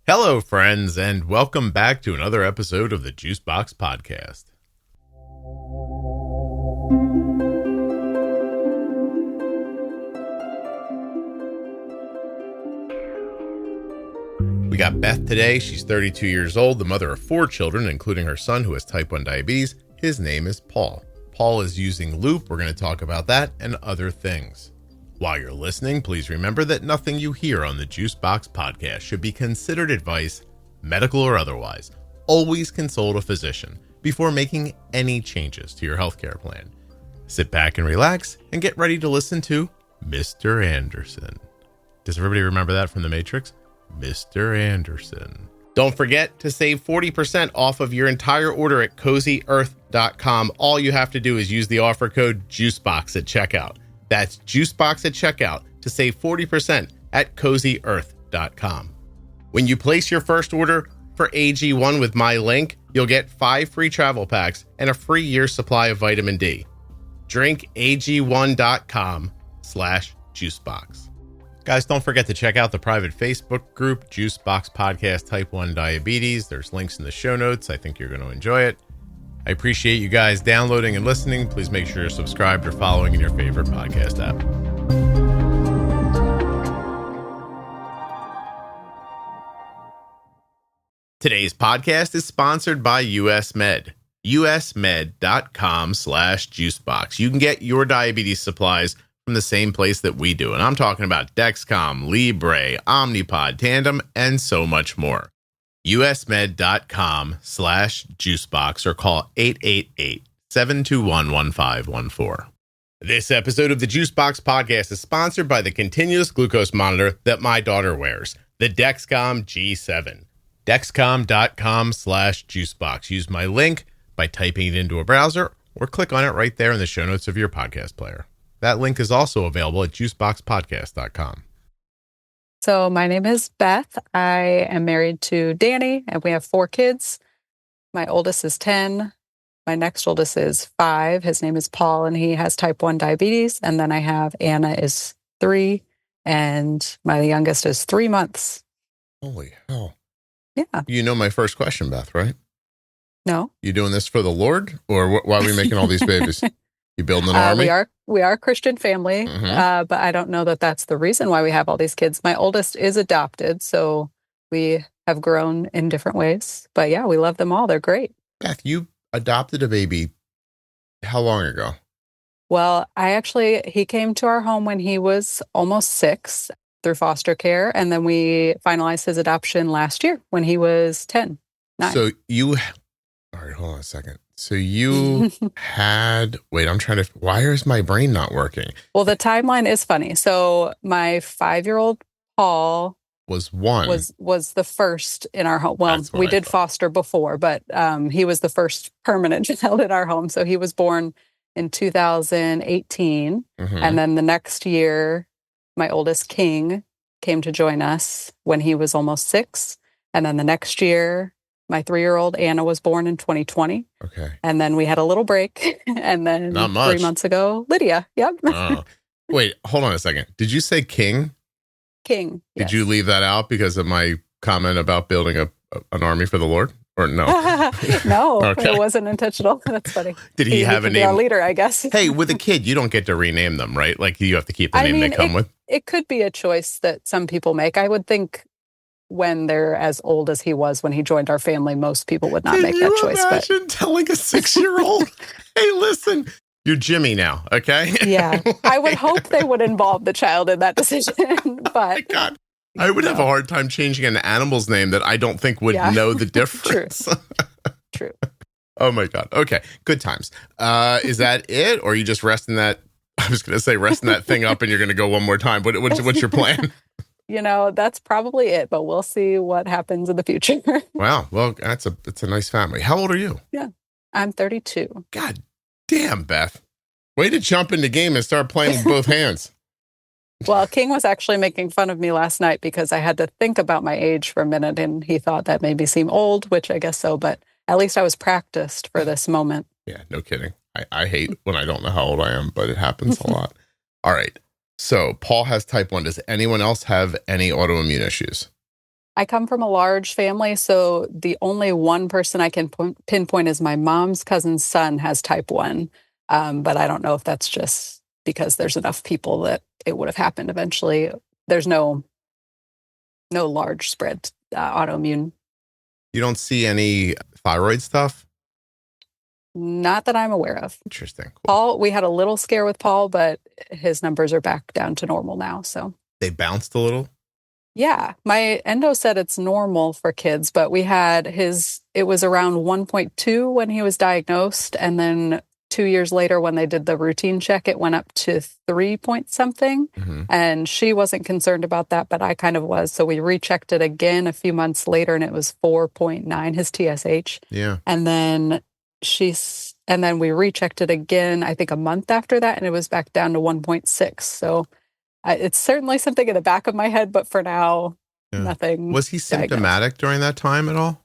Hello, friends, and welcome back to another episode of the Juicebox Podcast. We got Beth today. She's 32 years old, the mother of 4 children, including her son who has type 1 diabetes. His name is Paul. Paul is using Loop. We're going to talk about that and other things. While you're listening, please remember that nothing you hear on the Juicebox Podcast should be considered advice, medical or otherwise. Always consult a physician before making any changes to your healthcare plan. Sit back and relax and get ready to listen to Mr. Anderson. Does everybody remember that from The Matrix? Mr. Anderson. Don't forget to save 40% off of your entire order at CozyEarth.com. All you have to do is use the offer code JUICEBOX at checkout. That's JUICEBOX at checkout to save 40% at CozyEarth.com. When you place your first order for AG1 with my link, you'll get 5 free travel packs and a free year's supply of vitamin D. Drink AG1.com/juicebox. Guys, don't forget to check out the private Facebook group, Juicebox Podcast Type 1 Diabetes. There's links in the show notes. I think you're going to enjoy it. I appreciate you guys downloading and listening. Please make sure you're subscribed or following in your favorite podcast app. Today's podcast is sponsored by US Med. usmed.com/juicebox. You can get your diabetes supplies from the same place that we do. And I'm talking about Dexcom, Libre, Omnipod, Tandem, and so much more. usmed.com/juicebox or call 888-721-1514. This episode of the Juicebox Podcast is sponsored by the continuous glucose monitor that my daughter wears, the Dexcom G7. Dexcom.com/juicebox. Use my link by typing it into a browser or click on it right there in the show notes of your podcast player. That link is also available at juiceboxpodcast.com. So my name is Beth. I am married to Danny, and we have 4 kids. My oldest is 10. My next oldest is 5. His name is Paul, and he has type 1 diabetes. And then I have Anna is 3, and my youngest is 3 months. Holy hell. Yeah. You know my first question, Beth, right? No. You doing this for the Lord, or why are we making all these babies? You building an army? We are a Christian family, but I don't know that that's the reason why we have all these kids. My oldest is adopted, so we have grown in different ways. But yeah, we love them all. They're great. Beth, you adopted a baby how long ago? Well, he came to our home when he was almost 6 through foster care, and then we finalized his adoption last year when he was 10. 9. So all right, hold on a second. So you why is my brain not working? Well, the timeline is funny. So my 5-year-old Paul was the first in our home. Well, we did foster before, but he was the first permanent child in our home. So he was born in 2018. And then the next year, my oldest King came to join us when he was almost 6. And then the next year, my 3-year-old Anna was born in 2020. Okay. And then we had a little break. And then 3 months ago, Lydia. Yep. Wait, hold on a second. Did you say King? King. Did you leave that out because of my comment about building an army for the Lord? Or no? No, okay. It wasn't intentional. That's funny. Did he have a name? Our leader, I guess. Hey, with a kid, you don't get to rename them, right? Like you have to keep the name they come with. It could be a choice that some people make. I would think when they're as old as he was when he joined our family, most people would not make that choice. Imagine telling a 6-year-old, hey, listen, you're Jimmy now, okay? Yeah. I would hope they would involve the child in that decision. But oh my God. I would have a hard time changing an animal's name that I don't think would know the difference. True. Oh my God. Okay. Good times. Is that it? Or are you just resting that? I was going to say resting that thing up and you're going to go one more time. What's your plan? That's probably it, but we'll see what happens in the future. Wow. Well, it's a nice family. How old are you? Yeah. I'm 32. God damn, Beth. Way to jump in the game and start playing with both hands. Well, King was actually making fun of me last night because I had to think about my age for a minute, and he thought that made me seem old, which I guess so, but at least I was practiced for this moment. Yeah, no kidding. I hate when I don't know how old I am, but it happens a lot. All right. So Paul has type 1. Does anyone else have any autoimmune issues? I come from a large family, so the only one person I can pinpoint is my mom's cousin's son has type 1. But I don't know if that's just because there's enough people that it would have happened eventually. There's no large spread autoimmune. You don't see any thyroid stuff? Not that I'm aware of. Interesting. Cool. Paul, we had a little scare with Paul, but his numbers are back down to normal now. So they bounced a little? Yeah. My endo said it's normal for kids, but it was around 1.2 when he was diagnosed. And then 2 years later, when they did the routine check, it went up to 3 point something. Mm-hmm. And she wasn't concerned about that, but I kind of was. So we rechecked it again a few months later, and it was 4.9, his TSH. Yeah. And then we rechecked it again, I think a month after that, and it was back down to 1.6. So it's certainly something in the back of my head, but for now, nothing. Was he symptomatic during that time at all?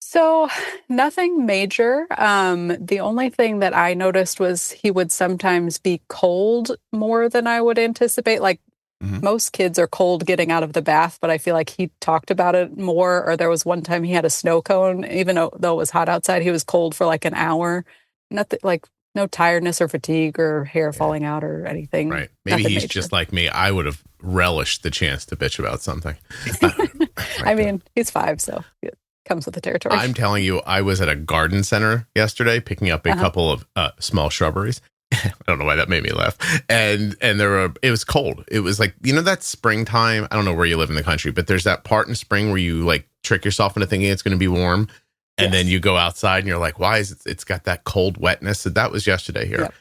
So nothing major. The only thing that I noticed was he would sometimes be cold more than I would anticipate. Like most kids are cold getting out of the bath, but I feel like he talked about it more. Or there was one time he had a snow cone, even though it was hot outside, he was cold for like an hour. Nothing like no tiredness or fatigue or hair falling out or anything. Right. Maybe he's just like me. I would have relished the chance to bitch about something. I mean, he's 5, so it comes with the territory. I'm telling you, I was at a garden center yesterday picking up a couple of small shrubberies. I don't know why that made me laugh. And it was cold. It was like, that springtime. I don't know where you live in the country, but there's that part in spring where you like trick yourself into thinking it's going to be warm. And then you go outside and you're like, why is it's got that cold wetness? So that was yesterday here. Yep.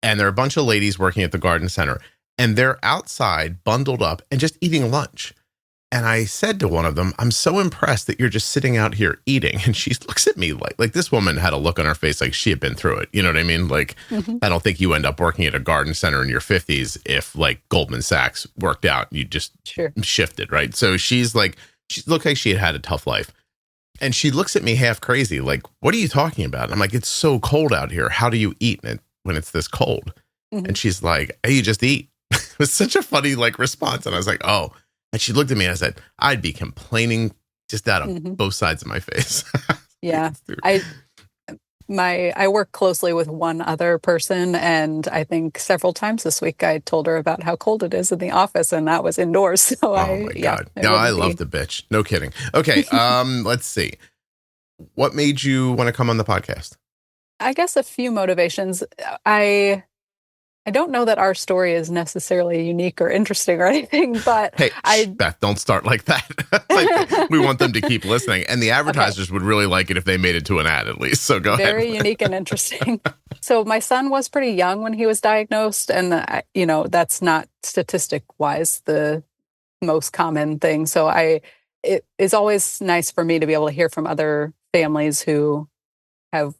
And there are a bunch of ladies working at the garden center, and they're outside bundled up and just eating lunch. And I said to one of them, I'm so impressed that you're just sitting out here eating. And she looks at me like this woman had a look on her face like she had been through it. You know what I mean? Like, I don't think you end up working at a garden center in your 50s if like Goldman Sachs worked out and you just shifted, right? So she looked like she had a tough life. And she looks at me half crazy, like, what are you talking about? And I'm like, it's so cold out here. How do you eat when it's this cold? And she's like, hey, you just eat. It was such a funny like response. And I was like, oh. And she looked at me and I said, I'd be complaining just out of both sides of my face. Yeah. I work closely with one other person, and I think several times this week I told her about how cold it is in the office, and that was indoors. So my God. No, I love the bitch. No kidding. Okay. Let's see. What made you want to come on the podcast? I guess a few motivations. I don't know that our story is necessarily unique or interesting or anything, but Beth, don't start like that. Like, we want them to keep listening, and the advertisers would really like it if they made it to an ad at least. So go ahead. Very unique and interesting. So my son was pretty young when he was diagnosed, and that's not statistic wise the most common thing. So it is always nice for me to be able to hear from other families who have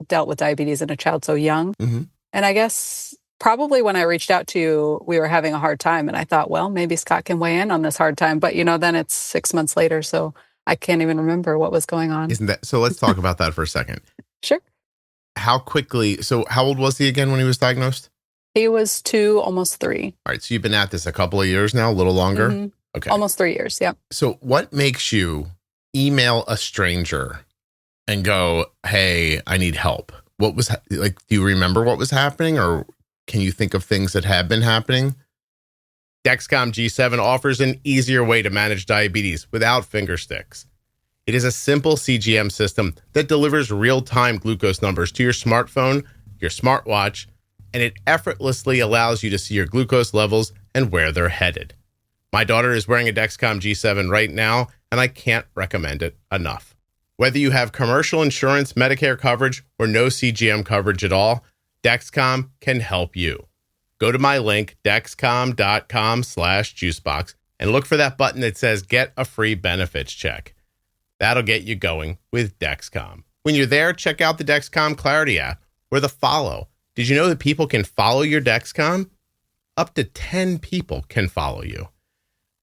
dealt with diabetes in a child so young. Mm-hmm. And I guess probably when I reached out to you, we were having a hard time, and I thought, well, maybe Scott can weigh in on this hard time. But, then it's 6 months later, so I can't even remember what was going on. So let's talk about that for a second. Sure. How old was he again when he was diagnosed? He was 2, almost 3. All right. So you've been at this a couple of years now, a little longer? Mm-hmm. Okay. Almost 3 years. Yeah. So what makes you email a stranger and go, hey, I need help? What was do you remember what was happening, or can you think of things that have been happening? Dexcom G7 offers an easier way to manage diabetes without finger sticks. It is a simple CGM system that delivers real-time glucose numbers to your smartphone, your smartwatch, and it effortlessly allows you to see your glucose levels and where they're headed. My daughter is wearing a Dexcom G7 right now, and I can't recommend it enough. Whether you have commercial insurance, Medicare coverage, or no CGM coverage at all, Dexcom can help you. Go to my link, dexcom.com/juicebox, and look for that button that says get a free benefits check. That'll get you going with Dexcom. When you're there, check out the Dexcom Clarity app or the follow. Did you know that people can follow your Dexcom? Up to 10 people can follow you.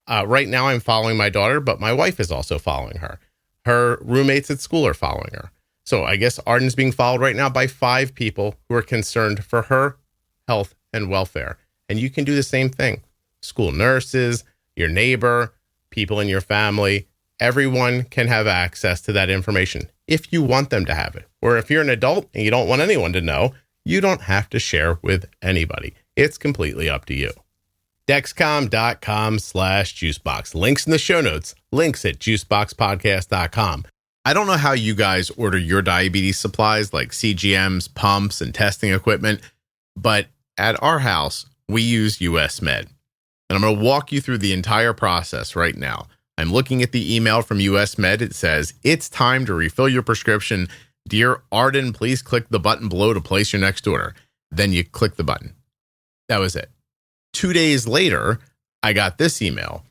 Right now I'm following my daughter, but my wife is also following her. Her roommates at school are following her. So I guess Arden's being followed right now by 5 people who are concerned for her health and welfare. And you can do the same thing. School nurses, your neighbor, people in your family. Everyone can have access to that information if you want them to have it. Or if you're an adult and you don't want anyone to know, you don't have to share with anybody. It's completely up to you. Dexcom.com/juicebox. Links in the show notes. Links at juiceboxpodcast.com. I don't know how you guys order your diabetes supplies like CGMs, pumps, and testing equipment, but at our house, we use US Med. And I'm going to walk you through the entire process right now. I'm looking at the email from US Med. It says, it's time to refill your prescription. Dear Arden, please click the button below to place your next order. Then you click the button. That was it. 2 days later, I got this email.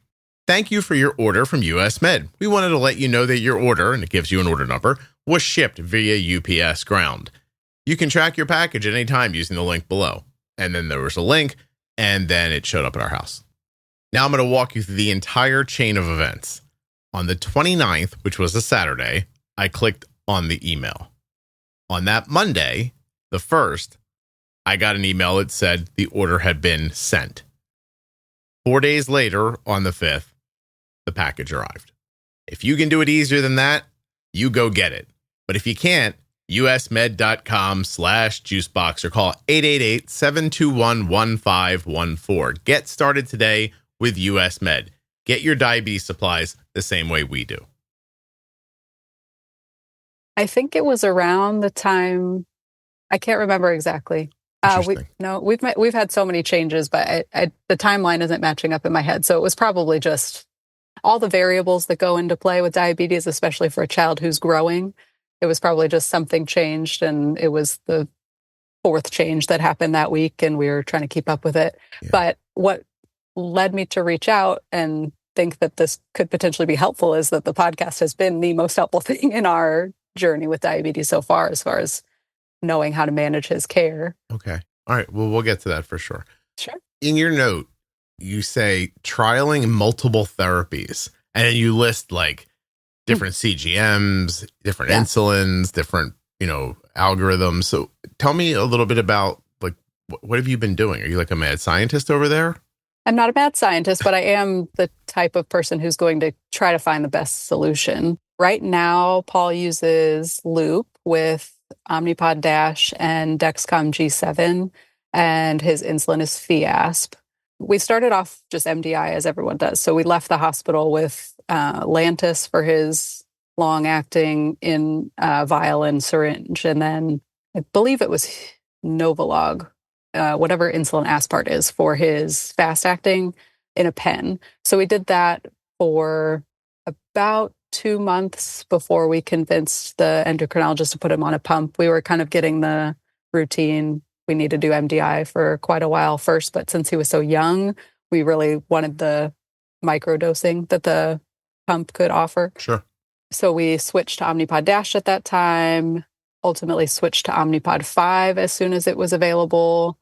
Thank you for your order from US Med. We wanted to let you know that your order, and it gives you an order number, was shipped via UPS ground. You can track your package at any time using the link below. And then there was a link, and then it showed up at our house. Now I'm going to walk you through the entire chain of events. On the 29th, which was a Saturday, I clicked on the email. On that Monday, the 1st, I got an email that said the order had been sent. 4 days later, on the 5th, the package arrived. If you can do it easier than that, you go get it. But if you can't, usmed.com/juicebox or call 888-721-1514. Get started today with US Med. Get your diabetes supplies the same way we do. I think it was around the time, I can't remember exactly. We've had so many changes, but the timeline isn't matching up in my head. So it was probably just all the variables that go into play with diabetes, especially for a child who's growing. It was probably just something changed, and it was the 4th change that happened that week, and we were trying to keep up with it. Yeah. But what led me to reach out and think that this could potentially be helpful is that the podcast has been the most helpful thing in our journey with diabetes so far as knowing how to manage his care. Okay. All right. Well, we'll get to that for sure. Sure. In your note, you say trialing multiple therapies, and you list like different CGMs, different insulins, different, algorithms. So tell me a little bit about like, what have you been doing? Are you like a mad scientist over there? I'm not a mad scientist, but I am the type of person who's going to try to find the best solution. Right now, Paul uses Loop with Omnipod DASH and Dexcom G7, and his insulin is Fiasp. We started off just MDI, as everyone does. So we left the hospital with Lantus for his long-acting in vial and syringe, and then I believe it was Novolog, whatever insulin aspart is, for his fast-acting in a pen. So we did that for about 2 months before we convinced the endocrinologist to put him on a pump. We were kind of getting the routine. We need to do MDI for quite a while first, but since he was so young, we really wanted the microdosing that the pump could offer. Sure. So we switched to Omnipod DASH at that time, ultimately switched to Omnipod 5 as soon as it was available.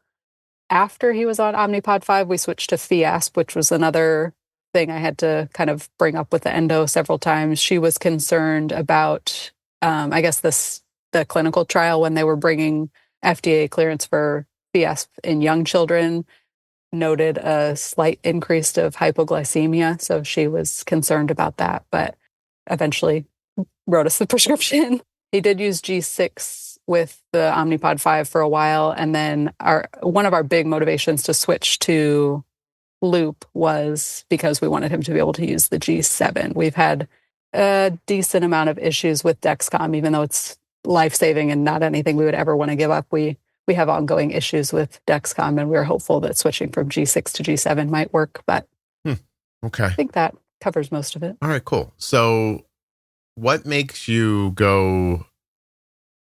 After he was on Omnipod 5, we switched to Fiasp, which was another thing I had to kind of bring up with the endo several times. She was concerned about, the clinical trial when they were bringing FDA clearance for Fiasp in young children, noted a slight increase of hypoglycemia. So she was concerned about that, but eventually wrote us the prescription. He did use G6 with the Omnipod 5 for a while. And then one of our big motivations to switch to Loop was because we wanted him to be able to use the G7. We've had a decent amount of issues with Dexcom, even though it's life-saving and not anything we would ever want to give up. We have ongoing issues with Dexcom, and we're hopeful that switching from G6 to G7 might work. But okay, I think that covers most of it. All right, cool. So what makes you go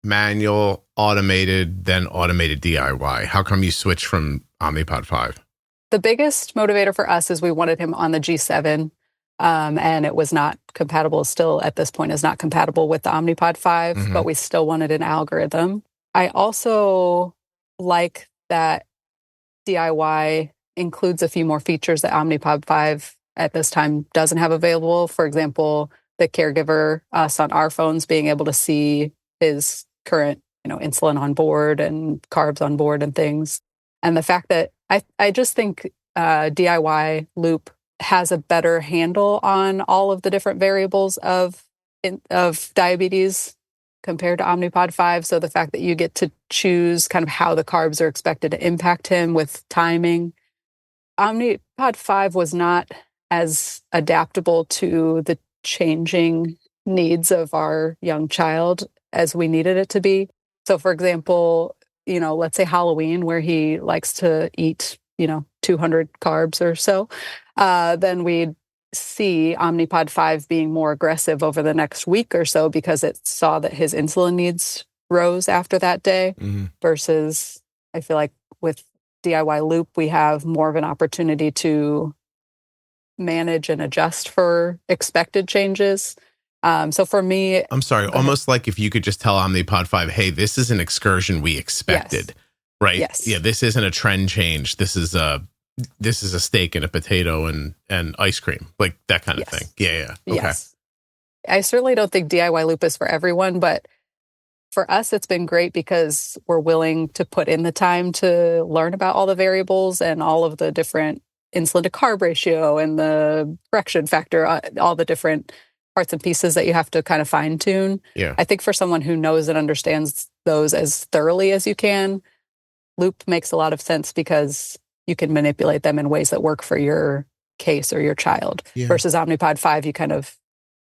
manual, automated, then automated DIY? How come you switch from Omnipod 5? The biggest motivator for us is we wanted him on the G7, and it was not compatible, still at this point is not compatible with the Omnipod 5, but we still wanted an algorithm. I also like that DIY includes a few more features that Omnipod 5 at this time doesn't have available. For example, the caregiver, us on our phones, being able to see his current, insulin on board and carbs on board and things. And the fact that I just think DIY Loop has a better handle on all of the different variables of diabetes compared to Omnipod 5. So the fact that you get to choose kind of how the carbs are expected to impact him with timing. Omnipod 5 was not as adaptable to the changing needs of our young child as we needed it to be. So for example, let's say Halloween, where he likes to eat, 200 carbs or so, then we'd see Omnipod 5 being more aggressive over the next week or so because it saw that his insulin needs rose after that day versus I feel like with DIY Loop, we have more of an opportunity to manage and adjust for expected changes. So for me, I'm sorry, almost like if you could just tell Omnipod 5, hey, this is an excursion we expected, yes. Right? Yes. Yeah, this isn't a trend change. This is a steak and a potato and ice cream, like that kind of thing. Yeah. Okay. Yes. I certainly don't think DIY Loop is for everyone, but for us, it's been great because we're willing to put in the time to learn about all the variables and all of the different insulin to carb ratio and the correction factor, all the different parts and pieces that you have to kind of fine tune. Yeah. I think for someone who knows and understands those as thoroughly as you can, Loop makes a lot of sense because you can manipulate them in ways that work for your case or your child versus Omnipod 5, you kind of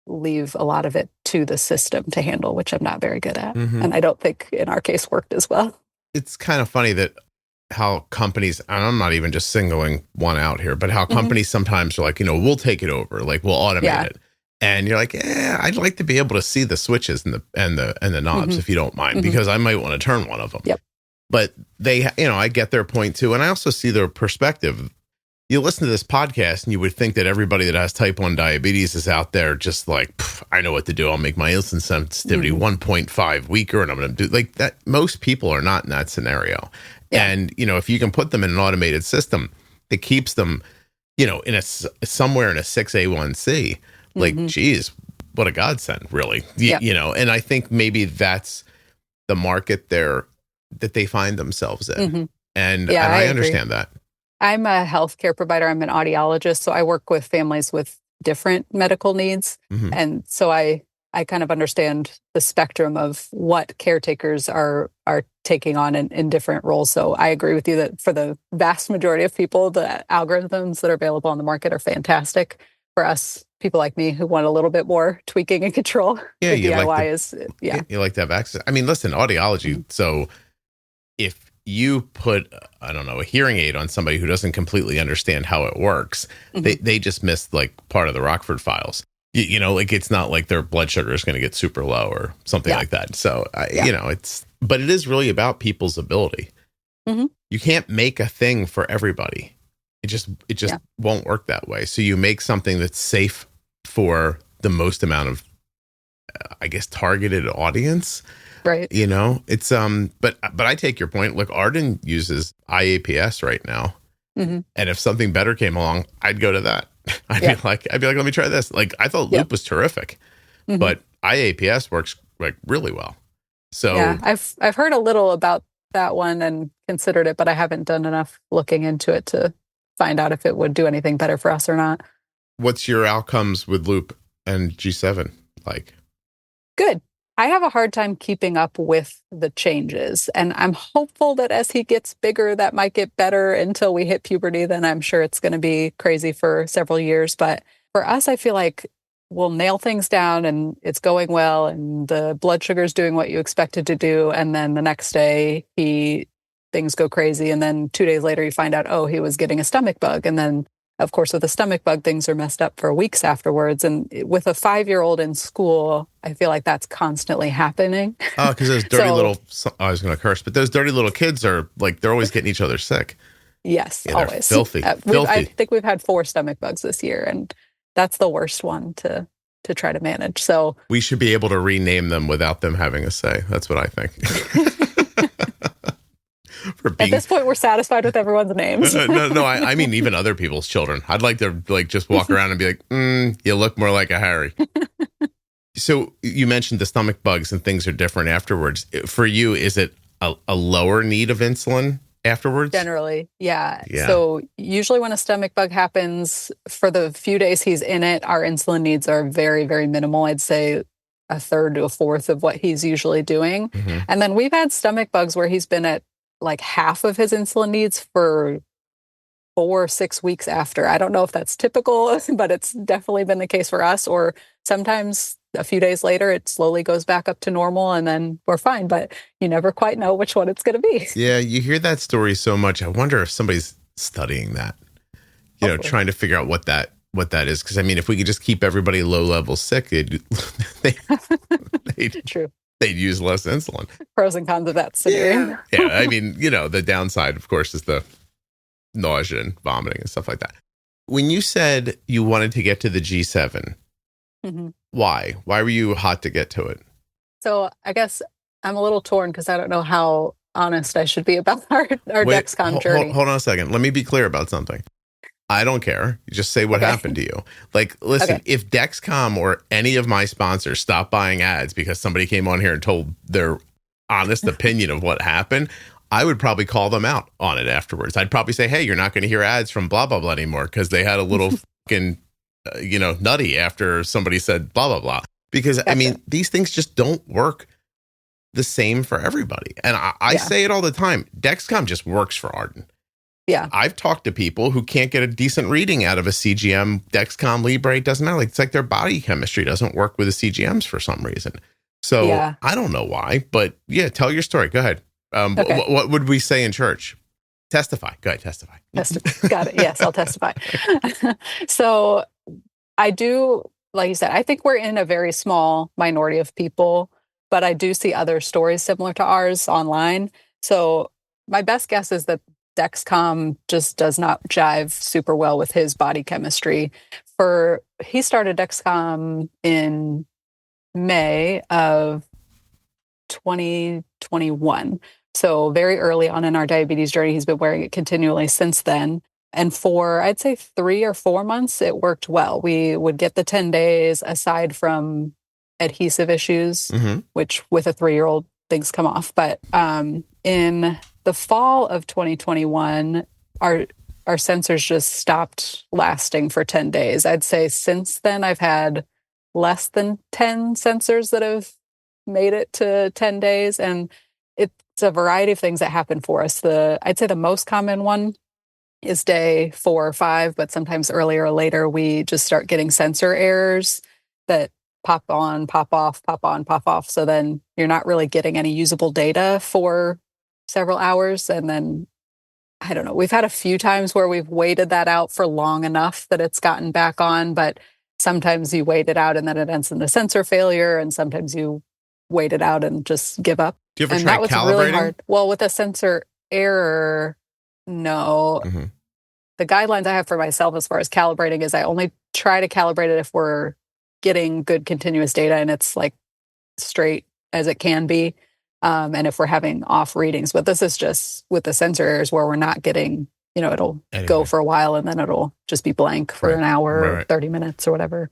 leave a lot of it to the system to handle, which I'm not very good at. And I don't think in our case worked as well. It's kind of funny that how companies, and I'm not even just singling one out here, but how companies sometimes are like, we'll take it over, like we'll automate it. And you're like, I'd like to be able to see the switches and the knobs if you don't mind, because I might want to turn one of them. Yep. But they, I get their point too. And I also see their perspective. You listen to this podcast and you would think that everybody that has type 1 diabetes is out there just like, I know what to do. I'll make my insulin sensitivity 1.5 weaker and I'm going to do like that. Most people are not in that scenario. Yeah. And, if you can put them in an automated system that keeps them, in somewhere in a 6A1C, like, geez, what a godsend, really. And I think maybe that's the market that they find themselves in. And I understand that. I'm a healthcare provider. I'm an audiologist, so I work with families with different medical needs. And so I kind of understand the spectrum of what caretakers are taking on in different roles. So I agree with you that for the vast majority of people, the algorithms that are available on the market are fantastic. For us, people like me who want a little bit more tweaking and control, the DIY You like to have access. I mean, listen, audiology. So if you put, I don't know, a hearing aid on somebody who doesn't completely understand how it works, they just missed like part of the Rockford Files. Like it's not like their blood sugar is going to get super low or something like that. So, but it is really about people's ability. You can't make a thing for everybody. It just won't work that way. So you make something that's safe for the most amount of, I guess, targeted audience. Right. It's, but I take your point. Look, Arden uses IAPS right now. And if something better came along, I'd go to that. I'd be like, let me try this. Like, I thought Loop was terrific, but IAPS works like really well. So I've heard a little about that one and considered it, but I haven't done enough looking into it to find out if it would do anything better for us or not. What's your outcomes with Loop and G7 like? Good. I have a hard time keeping up with the changes, and I'm hopeful that as he gets bigger, that might get better until we hit puberty. Then I'm sure it's going to be crazy for several years. But for us, I feel like we'll nail things down and it's going well, and the blood sugar is doing what you expect it to do. And then the next day, things go crazy. And then 2 days later, you find out, he was getting a stomach bug. And then, of course, with a stomach bug, things are messed up for weeks afterwards. And with a 5-year-old in school, I feel like that's constantly happening. Oh, because those dirty I was going to curse, but those dirty little kids are like, they're always getting each other sick. Yes, always. Filthy. I think we've had 4 stomach bugs this year, and that's the worst one to try to manage. So we should be able to rename them without them having a say. That's what I think. At this point, we're satisfied with everyone's names. No, I mean, even other people's children. I'd like to just walk around and be like, you look more like a Harry. So you mentioned the stomach bugs and things are different afterwards. For you, is it a lower need of insulin afterwards? Generally, yeah. Yeah. So usually when a stomach bug happens, for the few days he's in it, our insulin needs are very, very minimal. I'd say a third to a fourth of what he's usually doing. Mm-hmm. And then we've had stomach bugs where he's been at like half of his insulin needs for 4 or 6 weeks after. I don't know if that's typical, but it's definitely been the case for us. Or sometimes a few days later, it slowly goes back up to normal and then we're fine. But you never quite know which one it's going to be. Yeah, you hear that story so much. I wonder if somebody's studying that, trying to figure out what that is. Because I mean, if we could just keep everybody low level sick, they'd True. They'd use less insulin. Pros and cons of that scenario. Yeah, I mean, the downside, of course, is the nausea and vomiting and stuff like that. When you said you wanted to get to the G7, mm-hmm. Why? Why were you hot to get to it? So I guess I'm a little torn because I don't know how honest I should be about our Dexcom journey. Hold on a second. Let me be clear about something. I don't care. You just say what happened to you. Like, listen, if Dexcom or any of my sponsors stop buying ads because somebody came on here and told their honest opinion of what happened, I would probably call them out on it afterwards. I'd probably say, hey, you're not going to hear ads from blah, blah, blah anymore because they had a little fucking, nutty after somebody said blah, blah, blah. Because, I mean, these things just don't work the same for everybody. And I say it all the time. Dexcom just works for Arden. Yeah. I've talked to people who can't get a decent reading out of a CGM, Dexcom, Libre. It doesn't matter. It's like their body chemistry doesn't work with the CGMs for some reason. So I don't know why, but tell your story. Go ahead. What would we say in church? Testify. Go ahead, testify. Got it. Yes, I'll testify. So I do, like you said, I think we're in a very small minority of people, but I do see other stories similar to ours online. So my best guess is that Dexcom just does not jive super well with his body chemistry. He started Dexcom in May of 2021. So very early on in our diabetes journey, he's been wearing it continually since then. And for, I'd say 3 or 4 months, it worked well. We would get the 10 days aside from adhesive issues, which with a 3-year-old, things come off. But in the fall of 2021, our sensors just stopped lasting for 10 days. I'd say since then, I've had less than 10 sensors that have made it to 10 days. And it's a variety of things that happen for us. I'd say the most common one is day 4 or 5, but sometimes earlier or later, we just start getting sensor errors that pop on, pop off, pop on, pop off. So then you're not really getting any usable data for several hours. And then, I don't know, we've had a few times where we've waited that out for long enough that it's gotten back on, but sometimes you wait it out and then it ends in a sensor failure. And sometimes you wait it out and just give up. Do you ever try calibrating? Really hard. Well, with a sensor error, no. Mm-hmm. The guidelines I have for myself as far as calibrating is I only try to calibrate it if we're getting good continuous data and it's like straight as it can be. And if we're having off readings, but this is just with the sensor errors where we're not getting, it'll go for a while and then it'll just be blank for an hour, or 30 minutes or whatever.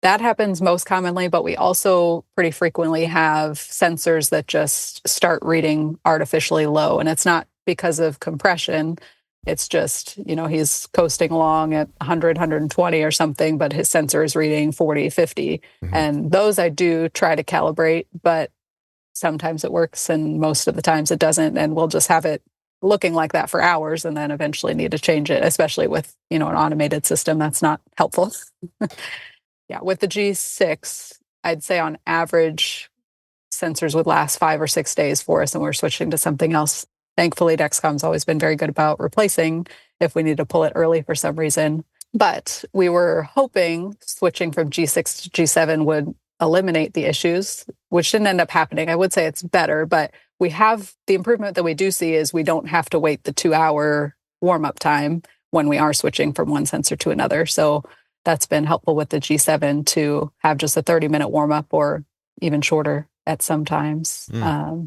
That happens most commonly, but we also pretty frequently have sensors that just start reading artificially low. And it's not because of compression. It's just, he's coasting along at 100, 120 or something, but his sensor is reading 40, 50. Mm-hmm. And those I do try to calibrate, but sometimes it works and most of the times it doesn't. And we'll just have it looking like that for hours and then eventually need to change it, especially with, an automated system. That's not helpful. Yeah, with the G6, I'd say on average, sensors would last 5 or 6 days for us and we're switching to something else. Thankfully, Dexcom's always been very good about replacing if we need to pull it early for some reason. But we were hoping switching from G6 to G7 would eliminate the issues, which didn't end up happening. I would say it's better, but we have the improvement that we do see is we don't have to wait the 2-hour warm-up time when we are switching from one sensor to another. So that's been helpful with the G7 to have just a 30-minute warm-up or even shorter at some times.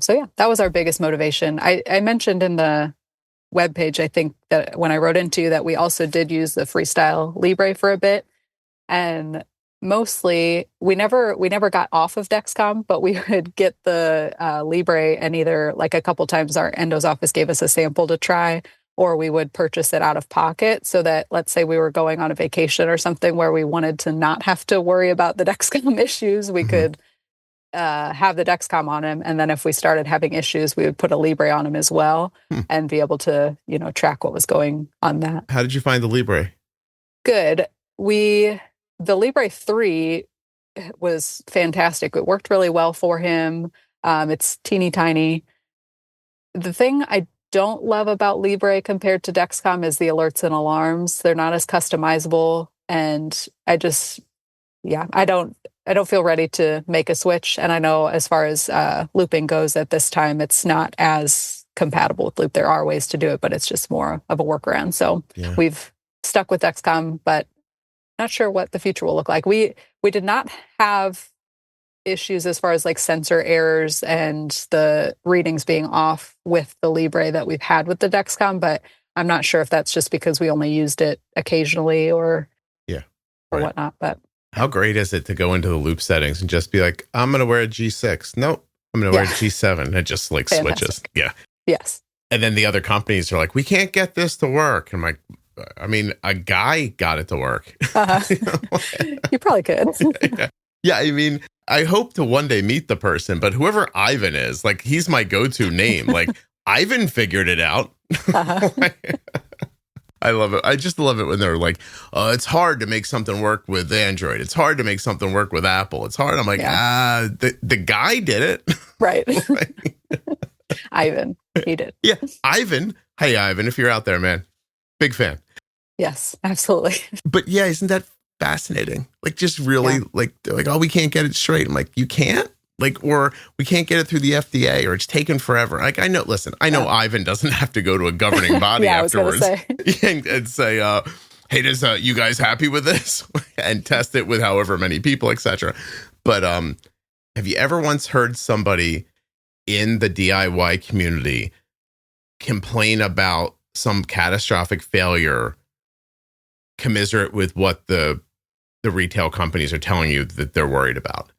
So that was our biggest motivation. I mentioned in the webpage, I think that when I wrote into that we also did use the Freestyle Libre for a bit. And mostly we never got off of Dexcom, but we would get the Libre, and either like a couple times our endo's office gave us a sample to try, or we would purchase it out of pocket, so that, let's say we were going on a vacation or something where we wanted to not have to worry about the Dexcom issues, we could have the Dexcom on him. And then if we started having issues, we would put a Libre on him as well and be able to, track what was going on that. How did you find the Libre? Good. The Libre 3 was fantastic. It worked really well for him. It's teeny tiny. The thing I don't love about Libre compared to Dexcom is the alerts and alarms. They're not as customizable, and I don't feel ready to make a switch. And I know as far as looping goes at this time, it's not as compatible with Loop. There are ways to do it, but it's just more of a workaround. So we've stuck with Dexcom, but not sure what the future will look like. We did not have issues as far as like sensor errors and the readings being off with the Libre that we've had with the Dexcom, but I'm not sure if that's just because we only used it occasionally or whatnot. But how great is it to go into the Loop settings and just be like, I'm going to wear a G6. Nope, I'm going to wear a G7. It just like switches. Yeah. Yes. And then the other companies are like, we can't get this to work. I'm like, I mean, a guy got it to work. You probably could. Yeah, I mean, I hope to one day meet the person, but whoever Ivan is, like, he's my go-to name. Like, Ivan figured it out. I love it. I just love it when they're like, it's hard to make something work with Android. It's hard to make something work with Apple. It's hard. I'm like, the guy did it. Right. Ivan, he did. Yeah, Ivan. Hey, Ivan, if you're out there, man, big fan. Yes, absolutely. But yeah, isn't that fascinating? Like, just really like, oh, we can't get it straight. I'm like, you can't? Like, or we can't get it through the FDA, or it's taken forever. Like, I know, listen, I know Ivan doesn't have to go to a governing body afterwards and say, hey, you guys happy with this? And test it with however many people, etc. But have you ever once heard somebody in the DIY community complain about some catastrophic failure commiserate with what the retail companies are telling you that they're worried about?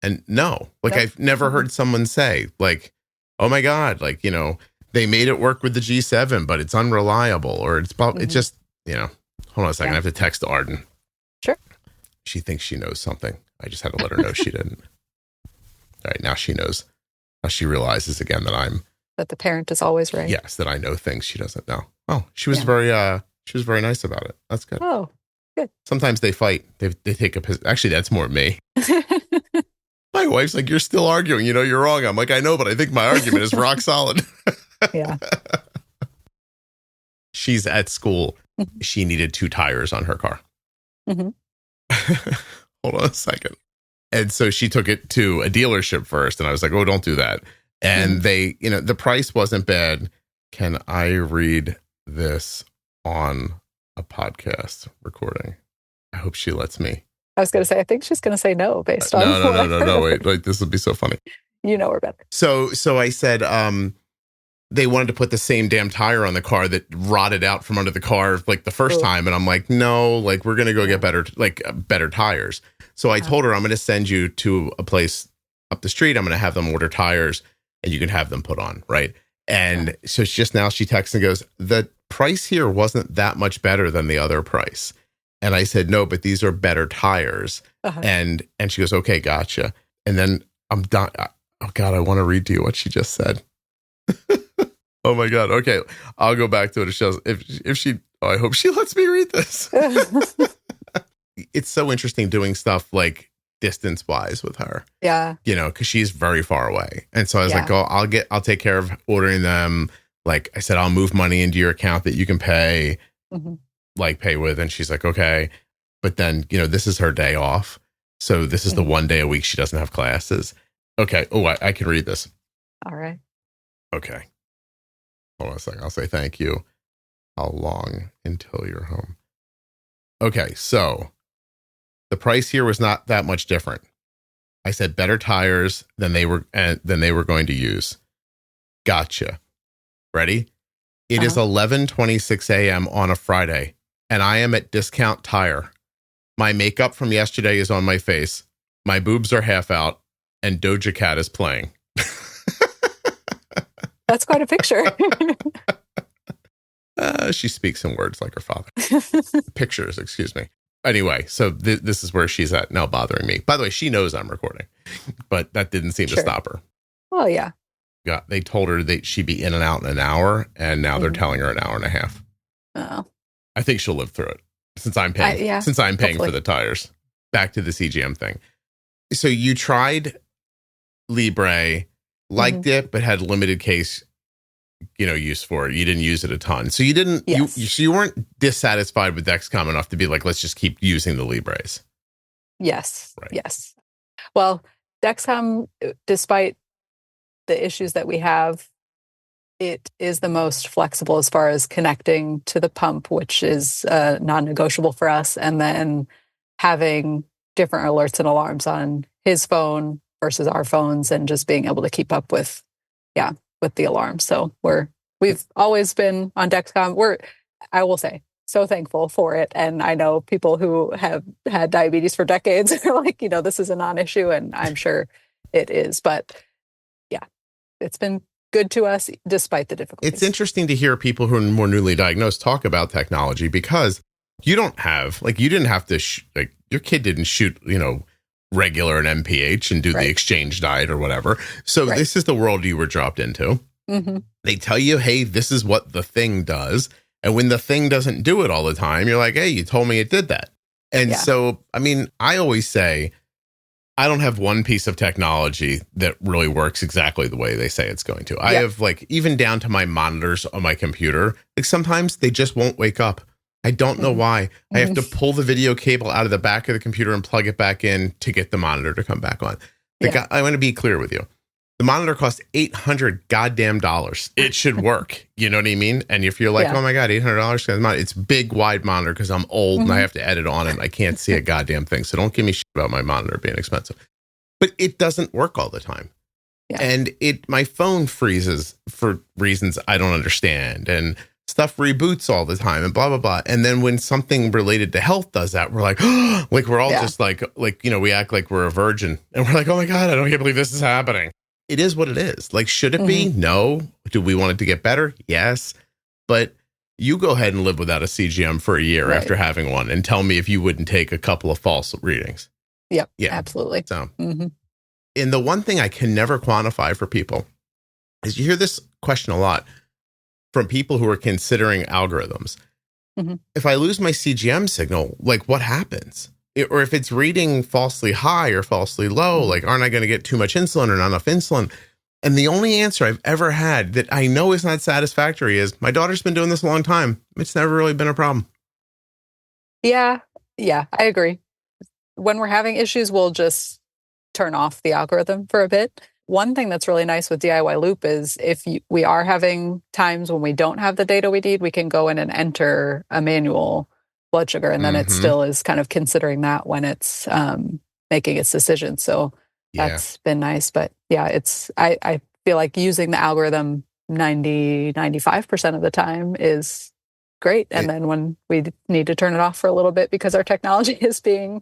And no, like, I've never heard someone say like, oh my God, like, they made it work with the G7, but it's unreliable, or it's probably, it just, hold on a second. I have to text Arden. Sure. She thinks she knows something. I just had to let her know she didn't. All right. Now she knows. Now she realizes again that the parent is always right. Yes. That I know things she doesn't know. Oh, she was very nice about it. That's good. Oh, good. Sometimes they fight. They take a position. Actually, that's more me. My wife's like, you're still arguing. You're wrong. I'm like, I know, but I think my argument is rock solid. Yeah. She's at school. She needed 2 tires on her car. Mm-hmm. Hold on a second. And so she took it to a dealership first. And I was like, oh, don't do that. And they, the price wasn't bad. Can I read this on a podcast recording? I hope she lets me. I was going to say, I think she's going to say no based on No, wait, like, this would be so funny. We're better. So I said, they wanted to put the same damn tire on the car that rotted out from under the car like the first time. And I'm like, no, like, we're going to go get better tires. So I told her, I'm going to send you to a place up the street. I'm going to have them order tires and you can have them put on. Right. And so it's just now she texts and goes, the price here wasn't that much better than the other price. And I said, no, but these are better tires. And she goes, okay, gotcha. And then I'm done. Oh God, I want to read to you what she just said. Oh my God. Okay. I'll go back to it. If she, I hope she lets me read this. It's so interesting doing stuff like distance wise with her. Yeah. Cause she's very far away. And so I was like, oh, I'll take care of ordering them. Like I said, I'll move money into your account that you can pay. Like pay with. And she's like, okay. But then, this is her day off. So this is the one day a week she doesn't have classes. Okay. Oh, I can read this. All right. Okay. Hold on a second. I'll say thank you. How long until you're home? Okay. So the price here was not that much different. I said better tires than they were going to use. Gotcha. Ready? It is 11:26 a.m. on a Friday. And I am at Discount Tire. My makeup from yesterday is on my face. My boobs are half out, and Doja Cat is playing. That's quite a picture. She speaks in words like her father. Pictures, excuse me. Anyway, so this is where she's at now, bothering me. By the way, she knows I'm recording, but that didn't seem to stop her. Well, yeah. They told her that she'd be in and out in an hour, and now they're telling her an hour and a half. Oh. I think she'll live through it since I'm paying. Since I'm paying for the tires. Back to the CGM thing. So you tried Libre, liked it, but had limited case, use for it. You didn't use it a ton, so you didn't. Yes. You weren't dissatisfied with Dexcom enough to be like, let's just keep using the Libres. Yes. Right. Yes. Well, Dexcom, despite the issues that we have, it is the most flexible as far as connecting to the pump, which is non-negotiable for us. And then having different alerts and alarms on his phone versus our phones, and just being able to keep up with the alarms. So we've always been on Dexcom. I will say, so thankful for it. And I know people who have had diabetes for decades are like, this is a non-issue, and I'm sure it is. But it's been good to us despite the difficulties. It's interesting to hear people who are more newly diagnosed talk about technology, because you didn't have to, your kid didn't shoot, regular and MPH and do the exchange diet or whatever. So this is the world you were dropped into. Mm-hmm. They tell you, hey, this is what the thing does. And when the thing doesn't do it all the time, you're like, hey, you told me it did that. And so, I always say, I don't have one piece of technology that really works exactly the way they say it's going to. I have even down to my monitors on my computer, sometimes they just won't wake up. I don't know why. I have to pull the video cable out of the back of the computer and plug it back in to get the monitor to come back on. I want to be clear with you. The monitor costs $800 goddamn dollars. It should work. You know what I mean? And if you're like, oh my God, $800, it's big, wide monitor because I'm old and I have to edit on it. I can't see a goddamn thing. So don't give me shit about my monitor being expensive. But it doesn't work all the time. Yeah. And my phone freezes for reasons I don't understand. And stuff reboots all the time and blah, blah, blah. And then when something related to health does that, we're like, we're all just like, we act like we're a virgin. And we're like, oh my God, I can't believe this is happening. It is what it is. Should it be? No. Do we want it to get better? Yes. But you go ahead and live without a CGM for a year after having one, and tell me if you wouldn't take a couple of false readings. Yep. Yeah, absolutely. So, and the one thing I can never quantify for people is, you hear this question a lot from people who are considering algorithms. If I lose my CGM signal, what happens? Or if it's reading falsely high or falsely low, aren't I going to get too much insulin or not enough insulin? And the only answer I've ever had that I know is not satisfactory is, my daughter's been doing this a long time. It's never really been a problem. Yeah, I agree. When we're having issues, we'll just turn off the algorithm for a bit. One thing that's really nice with DIY Loop is, if we are having times when we don't have the data we need, we can go in and enter a manual blood sugar, and then it still is kind of considering that when it's making its decision. So that's been nice. But I feel like using the algorithm 95% of the time is great. And then when we need to turn it off for a little bit because our technology is being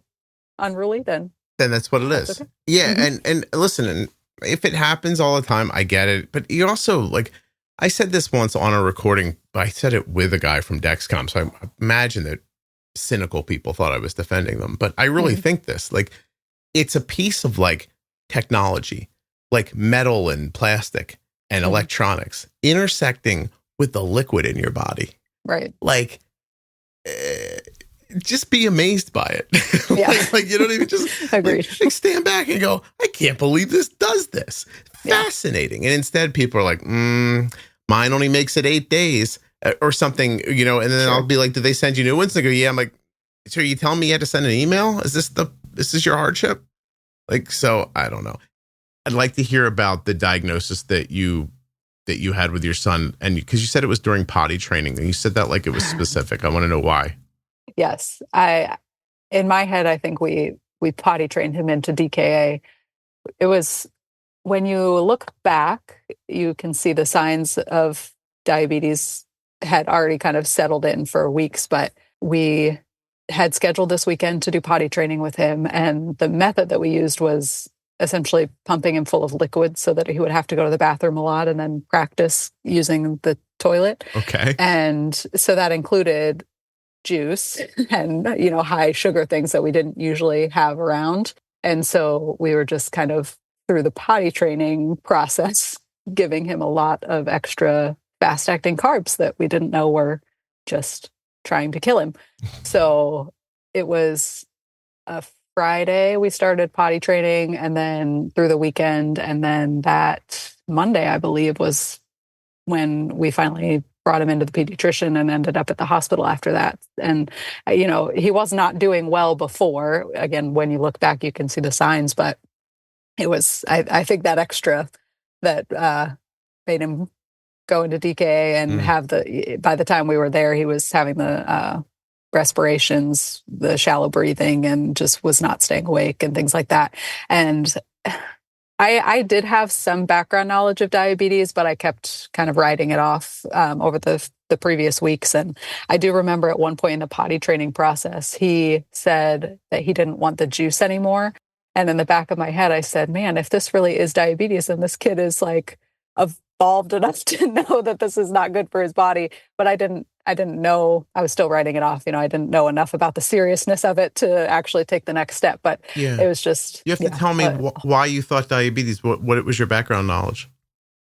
unruly, then that's what it is. Okay. Yeah. And listen, and if it happens all the time, I get it. But you also, I said this once on a recording, but I said it with a guy from Dexcom. So I imagine that cynical people thought I was defending them, but I really think this, it's a piece of technology, metal and plastic and electronics intersecting with the liquid in your body. Right. Just be amazed by it. Yeah. You don't even just agreed. Stand back and go, I can't believe this does this. Fascinating. And instead people are like, mine only makes it 8 days. Or something, and then I'll be like, did they send you new ones? They go, yeah. I'm like, so are you telling me you had to send an email? Is this your hardship? So I don't know. I'd like to hear about the diagnosis that you had with your son. And because you said it was during potty training, and you said that like it was specific. I want to know why. Yes. In my head, I think we potty trained him into DKA. It was, when you look back, you can see the signs of diabetes had already kind of settled in for weeks, but we had scheduled this weekend to do potty training with him. And the method that we used was essentially pumping him full of liquid so that he would have to go to the bathroom a lot and then practice using the toilet. Okay. And so that included juice and, high sugar things that we didn't usually have around. And so we were just kind of through the potty training process, giving him a lot of extra fast acting carbs that we didn't know were just trying to kill him. So it was a Friday we started potty training, and then through the weekend, and then that Monday, I believe, was when we finally brought him into the pediatrician and ended up at the hospital after that. And, he was not doing well before. Again, when you look back, you can see the signs, but it was, I think that extra that made him go into DKA and by the time we were there, he was having the respirations, the shallow breathing, and just was not staying awake and things like that. And I did have some background knowledge of diabetes, but I kept kind of writing it off over the previous weeks. And I do remember at one point in the potty training process, he said that he didn't want the juice anymore. And in the back of my head, I said, man, if this really is diabetes, then this kid is like evolved enough to know that this is not good for his body. But I didn't know, I was still writing it off. I dididn't know enough about the seriousness of it to actually take the next step. But it was just... You have to tell me why you thought diabetes, what was your background knowledge?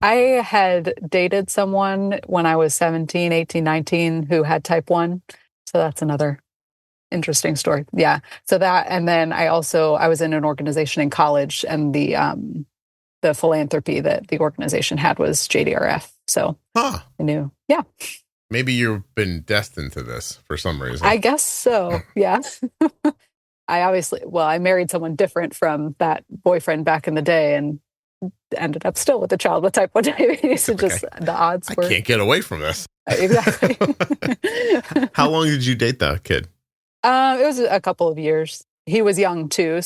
I had dated someone when I was 17, 18, 19 who had type 1. So that's another interesting story. Yeah. So that, and then I was in an organization in college, and the philanthropy that the organization had was JDRF. So I knew. Yeah. Maybe you've been destined to this for some reason. I guess so. Yeah. I married someone different from that boyfriend back in the day and ended up still with a child with type 1 diabetes. Okay. Just the odds were... I can't get away from this. Exactly. How long did you date that kid? It was a couple of years. He was young too,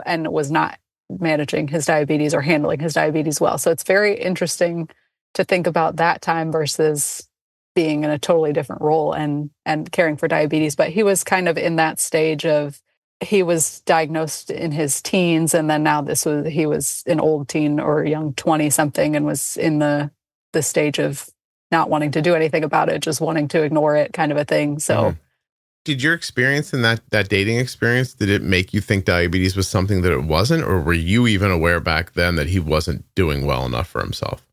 and was not managing his diabetes or handling his diabetes well. So it's very interesting to think about that time versus being in a totally different role and caring for diabetes. But he was kind of in that stage of, he was diagnosed in his teens, and then now he was an old teen or young 20 something, and was in the stage of not wanting to do anything about it, just wanting to ignore it, kind of a thing. So Did your experience in that dating experience, did it make you think diabetes was something that it wasn't? Or were you even aware back then that he wasn't doing well enough for himself?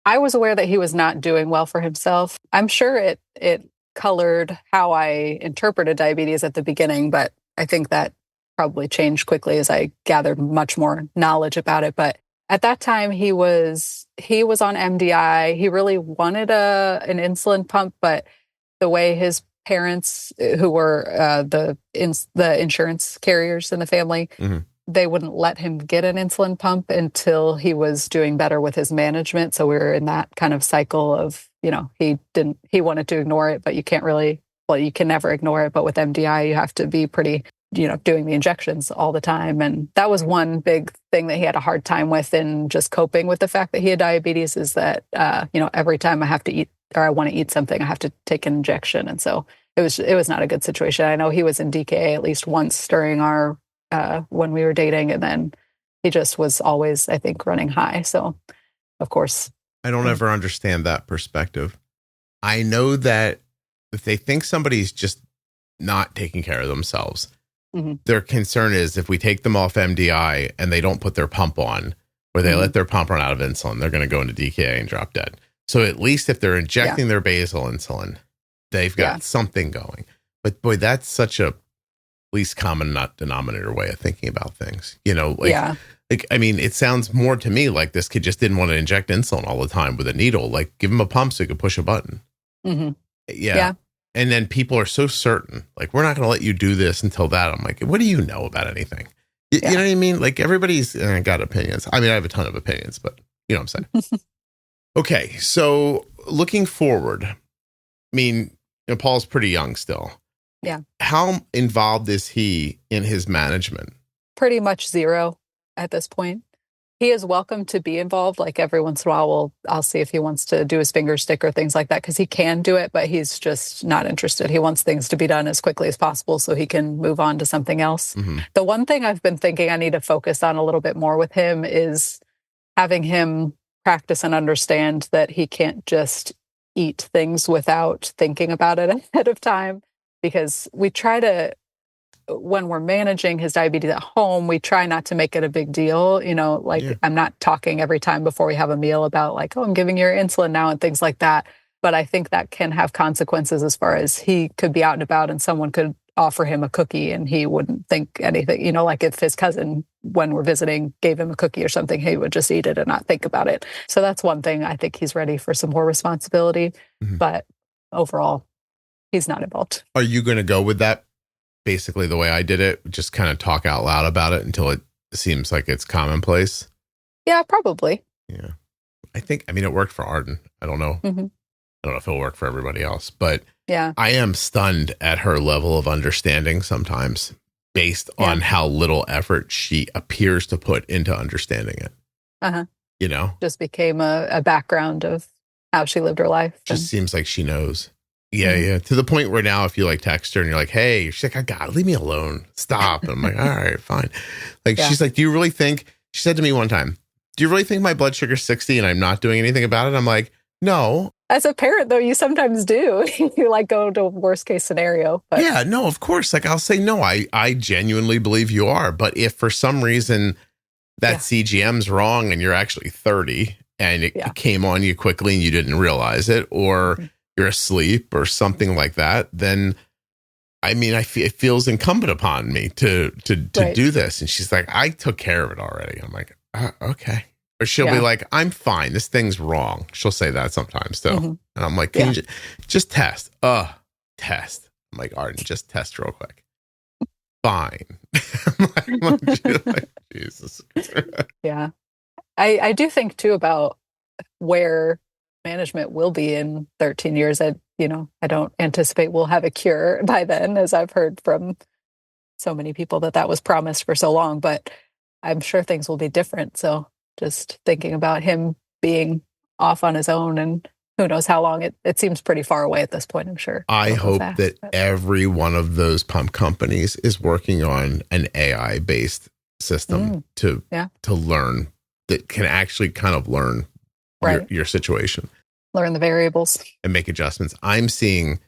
I was aware that he was not doing well for himself. I'm sure it colored how I interpreted diabetes at the beginning, but I think that probably changed quickly as I gathered much more knowledge about it. But at that time, he was on MDI. He really wanted an insulin pump, but the way his parents, who were the insurance carriers in the family, they wouldn't let him get an insulin pump until he was doing better with his management. So we were in that kind of cycle of, he wanted to ignore it, but you can never ignore it. But with MDI, you have to be pretty, doing the injections all the time. And that was one big thing that he had a hard time with in just coping with the fact that he had diabetes, is that, every time I have to eat or I want to eat something, I have to take an injection. And so it was not a good situation. I know he was in DKA at least once during our, when we were dating, and then he just was always, I think, running high. So of course. I don't ever understand that perspective. I know that if they think somebody's just not taking care of themselves, their concern is if we take them off MDI and they don't put their pump on, or they let their pump run out of insulin, they're going to go into DKA and drop dead. So at least if they're injecting their basal insulin, they've got something going. But boy, that's such a least common denominator way of thinking about things. I mean, it sounds more to me like this kid just didn't want to inject insulin all the time with a needle. Like, give him a pump so he could push a button. Yeah. And then people are so certain, like, we're not going to let you do this until that. I'm like, what do you know about anything? You know what I mean? Like, everybody's got opinions. I mean, I have a ton of opinions, but you know what I'm saying? Okay. So looking forward, I mean, Paul's pretty young still. Yeah. How involved is he in his management? Pretty much zero at this point. He is welcome to be involved. Like every once in a while, I'll see if he wants to do his finger stick or things like that, because he can do it, but he's just not interested. He wants things to be done as quickly as possible so he can move on to something else. Mm-hmm. The one thing I've been thinking I need to focus on a little bit more with him is having him practice and understand that he can't just eat things without thinking about it ahead of time, because we try to, when we're managing his diabetes at home, we try not to make it a big deal. I'm not talking every time before we have a meal about like, oh, I'm giving you your insulin now and things like that. But I think that can have consequences as far as he could be out and about and someone could offer him a cookie and he wouldn't think anything, like if his cousin, when we're visiting, gave him a cookie or something, he would just eat it and not think about it. So that's one thing. I think he's ready for some more responsibility, but overall, he's not involved. Are you going to go with that? Basically the way I did it, just kind of talk out loud about it until it seems like it's commonplace. Yeah, probably. Yeah. It worked for Arden. I don't know. Mm-hmm. I don't know if it'll work for everybody else, but yeah, I am stunned at her level of understanding sometimes based on how little effort she appears to put into understanding it. Uh-huh. Just became a background of how she lived her life. Just seems like she knows. Yeah, yeah. To the point where now if you like text her and you're like, hey, she's like, I got it. Leave me alone. Stop. And I'm like, all right, fine. She's like, do you really think, she said to me one time, do you really think my blood sugar's 60 and I'm not doing anything about it? I'm like, no. As a parent, though, you sometimes do. You go to worst case scenario. But. Yeah, no, of course. I'll say, no, I genuinely believe you are. But if for some reason that CGM's wrong and you're actually 30 and it came on you quickly and you didn't realize it, or you're asleep or something like that, then it feels incumbent upon me to do this. And she's like, I took care of it already. I'm like, okay. Or she'll be like, I'm fine. This thing's wrong. She'll say that sometimes though. Mm-hmm. And I'm like, can you just test? Test. I'm like, Arden, just test real quick. Fine. I'm like, Jesus. Yeah. I do think too about where management will be in 13 years. I don't anticipate we'll have a cure by then, as I've heard from so many people that was promised for so long, but I'm sure things will be different. So just thinking about him being off on his own and who knows how long, it seems pretty far away at this point, I'm sure. I hope that every one of those pump companies is working on an AI-based system to learn, that can actually kind of learn your situation. Learn the variables. And make adjustments. I'm seeing,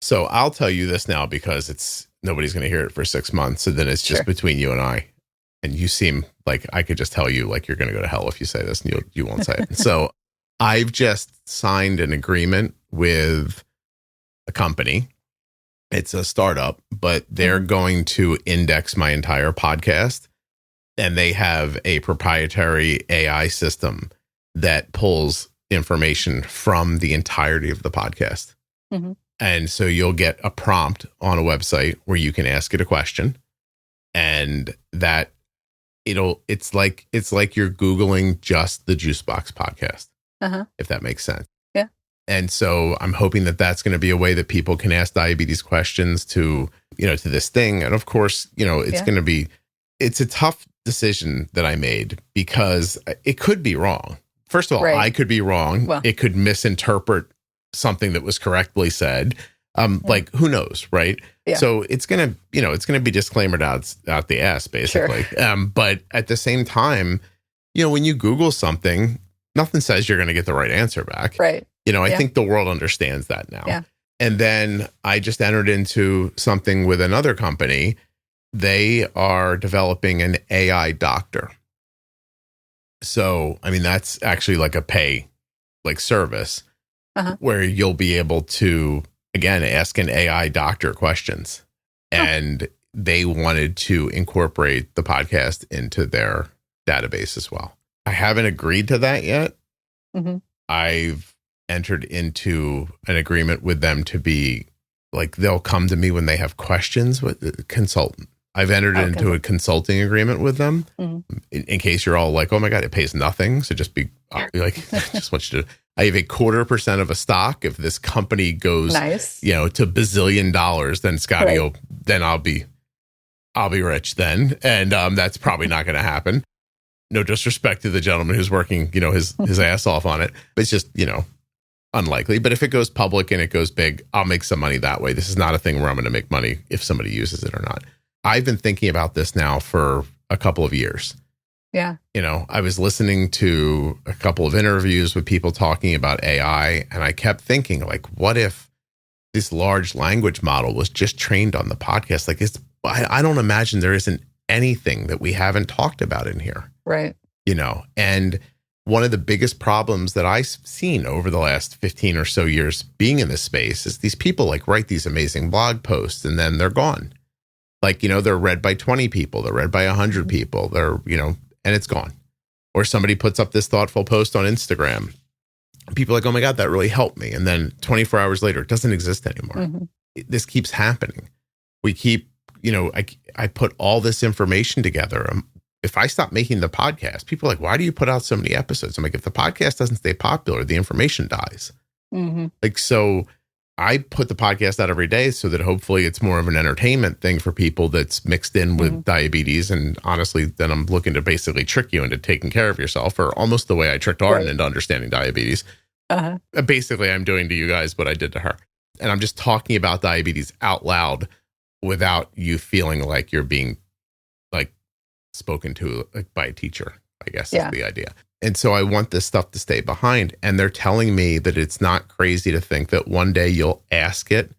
so I'll tell you this now because nobody's going to hear it for 6 months. So then it's just between you and I. And you seem like I could just tell you like you're going to go to hell if you say this and you won't say it. So I've just signed an agreement with a company. It's a startup, but they're going to index my entire podcast. And they have a proprietary AI system that pulls information from the entirety of the podcast. Mm-hmm. And so you'll get a prompt on a website where you can ask it a question, and that it's like you're Googling just the Juicebox podcast, if that makes sense. Yeah. And so I'm hoping that that's going to be a way that people can ask diabetes questions to this thing. And of course, it's going to be, it's a tough decision that I made because it could be wrong. First of all, I could be wrong. Well, it could misinterpret something that was correctly said. Like who knows, right? Yeah. So it's gonna be disclaimered out the ass, basically. Sure. But at the same time, when you Google something, nothing says you're gonna get the right answer back. Right. I think the world understands that now. Yeah. And then I just entered into something with another company. They are developing an AI doctor. So, that's actually like a pay service where you'll be able to, again, ask an AI doctor questions. And they wanted to incorporate the podcast into their database as well. I haven't agreed to that yet. Mm-hmm. I've entered into an agreement with them to be they'll come to me when they have questions with the consultant. I've entered into a consulting agreement with them in case you're all like, oh my God, it pays nothing. So just be just want you to, I have 0.25% of a stock. If this company goes, to $1 bazillion, then Scotty then I'll be rich then. And that's probably not going to happen. No disrespect to the gentleman who's working, his ass off on it. But it's just, unlikely. But if it goes public and it goes big, I'll make some money that way. This is not a thing where I'm going to make money if somebody uses it or not. I've been thinking about this now for a couple of years. Yeah. I was listening to a couple of interviews with people talking about AI, and I kept thinking, like, what if this large language model was just trained on the podcast? Like, I don't imagine there isn't anything that we haven't talked about in here. Right. And one of the biggest problems that I've seen over the last 15 or so years being in this space is these people like write these amazing blog posts and then they're gone. Like, they're read by 20 people, they're read by 100 people, they're, and it's gone. Or somebody puts up this thoughtful post on Instagram. People are like, oh my God, that really helped me. And then 24 hours later, it doesn't exist anymore. Mm-hmm. This keeps happening. We keep, I put all this information together. If I stop making the podcast, people are like, why do you put out so many episodes? I'm like, if the podcast doesn't stay popular, the information dies. Mm-hmm. Like, so I put the podcast out every day so that hopefully it's more of an entertainment thing for people that's mixed in with diabetes. And honestly, then I'm looking to basically trick you into taking care of yourself, or almost the way I tricked Arden into understanding diabetes. Uh-huh. Basically, I'm doing to you guys what I did to her. And I'm just talking about diabetes out loud without you feeling like you're being like spoken to like by a teacher, I guess is the idea. And so I want this stuff to stay behind. And they're telling me that it's not crazy to think that one day you'll ask it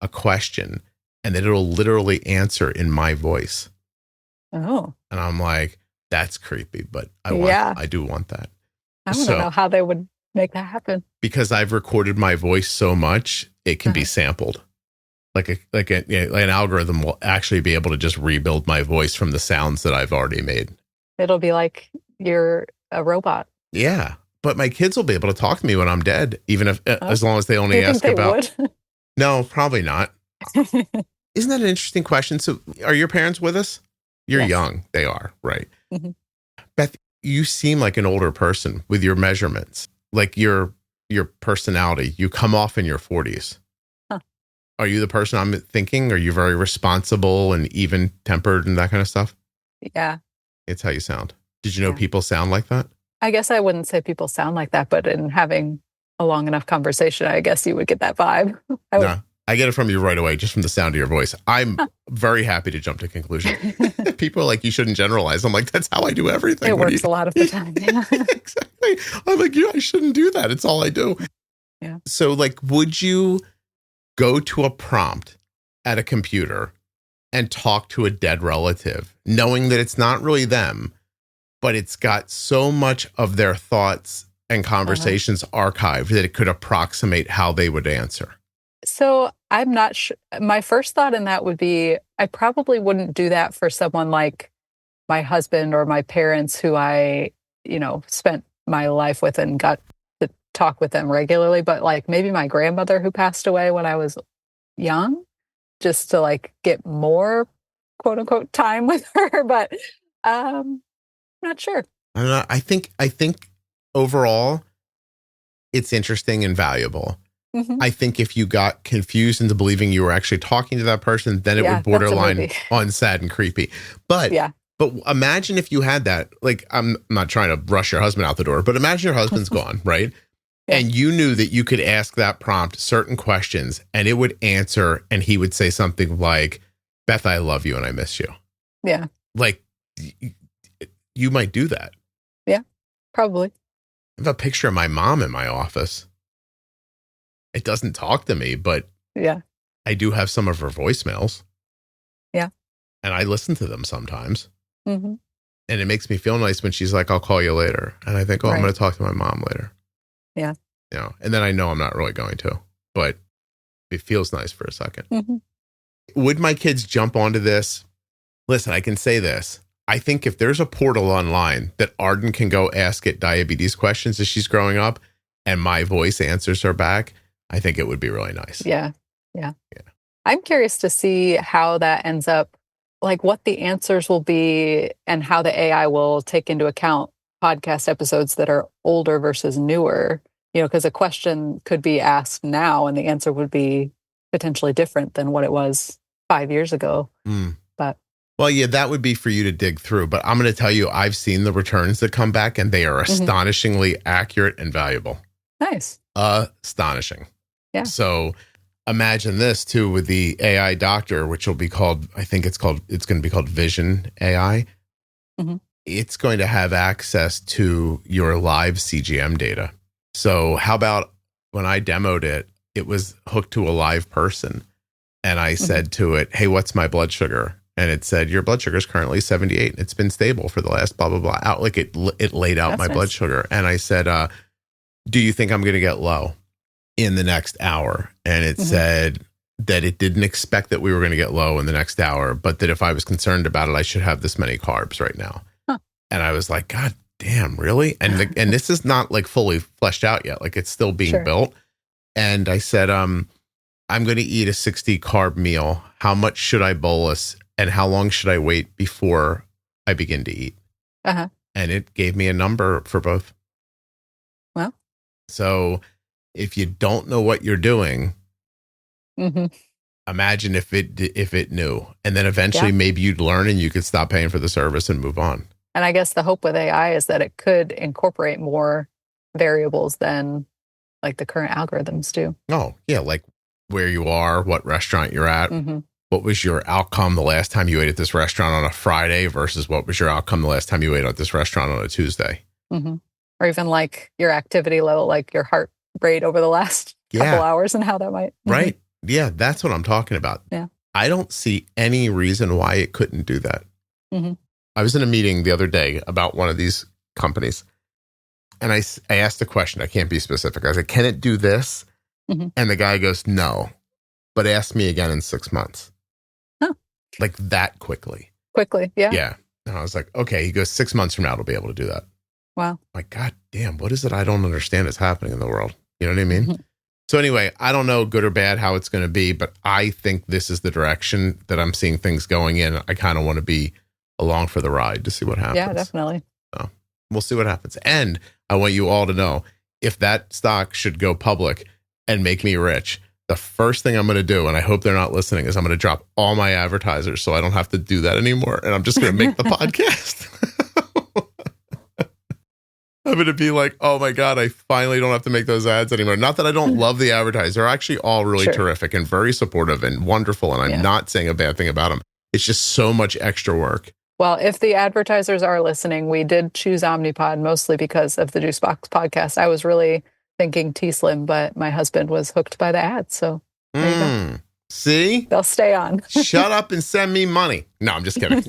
a question and that it'll literally answer in my voice. Oh. And I'm like, that's creepy, but I do want that. I want to know how they would make that happen. Because I've recorded my voice so much, it can be sampled. Like an algorithm will actually be able to just rebuild my voice from the sounds that I've already made. It'll be like you're a robot. Yeah. But my kids will be able to talk to me when I'm dead, even if, as long as they only ask about. Would? No, probably not. Isn't that an interesting question? So are your parents with us? You're young. They are, right? Mm-hmm. Beth, you seem like an older person with your measurements, like your personality. You come off in your 40s. Huh. Are you the person I'm thinking? Are you very responsible and even-tempered and that kind of stuff? Yeah. It's how you sound. Did you know people sound like that? I guess I wouldn't say people sound like that, but in having a long enough conversation, I guess you would get that vibe. I get it from you right away, just from the sound of your voice. I'm very happy to jump to conclusion. People are like, you shouldn't generalize. I'm like, that's how I do everything. It works a lot of the time. Yeah. Exactly. I'm like, I shouldn't do that. It's all I do. Yeah. So like, would you go to a prompt at a computer and talk to a dead relative, knowing that it's not really them, but it's got so much of their thoughts and conversations archived that it could approximate how they would answer? So I'm not sure. My first thought in that would be, I probably wouldn't do that for someone like my husband or my parents who I, spent my life with and got to talk with them regularly. But like maybe my grandmother who passed away when I was young, just to like get more quote unquote time with her. But not sure. I don't know. I think overall it's interesting and valuable. Mm-hmm. I think if you got confused into believing you were actually talking to that person, then it would borderline on sad and creepy. But imagine if you had that, like, I'm not trying to rush your husband out the door, but imagine your husband's gone, right? Yeah. And you knew that you could ask that prompt certain questions and it would answer and he would say something like, Beth, I love you and I miss you. Yeah. Like, you might do that. Yeah, probably. I have a picture of my mom in my office. It doesn't talk to me, but I do have some of her voicemails. Yeah. And I listen to them sometimes. Mm-hmm. And it makes me feel nice when she's like, I'll call you later. And I think, I'm going to talk to my mom later. Yeah. And then I know I'm not really going to, but it feels nice for a second. Mm-hmm. Would my kids jump onto this? Listen, I can say this. I think if there's a portal online that Arden can go ask it diabetes questions as she's growing up and my voice answers her back, I think it would be really nice. Yeah. I'm curious to see how that ends up, like what the answers will be and how the AI will take into account podcast episodes that are older versus newer, because a question could be asked now and the answer would be potentially different than what it was 5 years ago. But Well, yeah, that would be for you to dig through. But I'm going to tell you, I've seen the returns that come back, and they are astonishingly accurate and valuable. Nice. Astonishing. Yeah. So imagine this too with the AI doctor, which will be called, it's going to be called Vision AI. Mm-hmm. It's going to have access to your live CGM data. So how about when I demoed it, it was hooked to a live person. And I said to it, hey, what's my blood sugar? And it said, your blood sugar is currently 78. It's been stable for the last blah, blah, blah. Out, like it laid out my blood sugar. And I said, do you think I'm going to get low in the next hour? And it said that it didn't expect that we were going to get low in the next hour, but that if I was concerned about it, I should have this many carbs right now. Huh. And I was like, God damn, really? And and this is not like fully fleshed out yet. Like it's still being built. And I said, I'm going to eat a 60 carb meal. How much should I bolus? And how long should I wait before I begin to eat? And it gave me a number for both. Well, so if you don't know what you're doing, imagine if it knew. And then eventually maybe you'd learn and you could stop paying for the service and move on. And I guess the hope with AI is that it could incorporate more variables than like the current algorithms do. Oh, yeah. Like where you are, what restaurant you're at. What was your outcome the last time you ate at this restaurant on a Friday versus what was your outcome the last time you ate at this restaurant on a Tuesday? Or even like your activity level, like your heart rate over the last couple hours and how that might. Right. Yeah, that's what I'm talking about. Yeah. I don't see any reason why it couldn't do that. I was in a meeting the other day about one of these companies, and I asked a question. I can't be specific. I said, can it do this? And the guy goes, no, but ask me again in 6 months. Like that quickly. Yeah. Yeah. And I was like, okay. He goes, 6 months from now, it'll be able to do that. Wow. Like, God damn, what is it I don't understand is happening in the world? You know what I mean? So anyway, I don't know good or bad how it's going to be, but I think this is the direction that I'm seeing things going in. I kind of want to be along for the ride to see what happens. Yeah, definitely. So we'll see what happens. And I want you all to know, if that stock should go public and make me rich, the first thing I'm going to do, and I hope they're not listening, is I'm going to drop all my advertisers so I don't have to do that anymore. And I'm just going to make the podcast. I'm going to be like, oh my God, I finally don't have to make those ads anymore. Not that I don't love the advertisers. They're actually all really terrific and very supportive and wonderful. And I'm not saying a bad thing about them. It's just so much extra work. Well, if the advertisers are listening, we did choose Omnipod mostly because of the Juicebox podcast. I was really thinking T-Slim, but my husband was hooked by the ads. So there you go. See? They'll stay on. Shut up and send me money. No, I'm just kidding.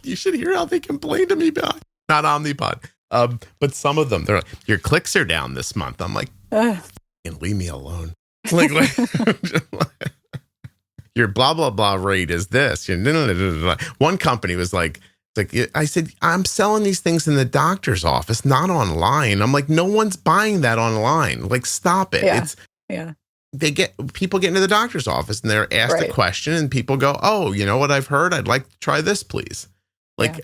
You should hear how they complain to me about not Omnipod. But some of them, they're like, your clicks are down this month. I'm like, leave me alone. Like your blah, blah, blah rate is this. One company was like, I said, I'm selling these things in the doctor's office, not online. I'm like, no one's buying that online. Like, stop it. People get into the doctor's office and they're asked a question and people go, oh, you know what I've heard? I'd like to try this, please. Like,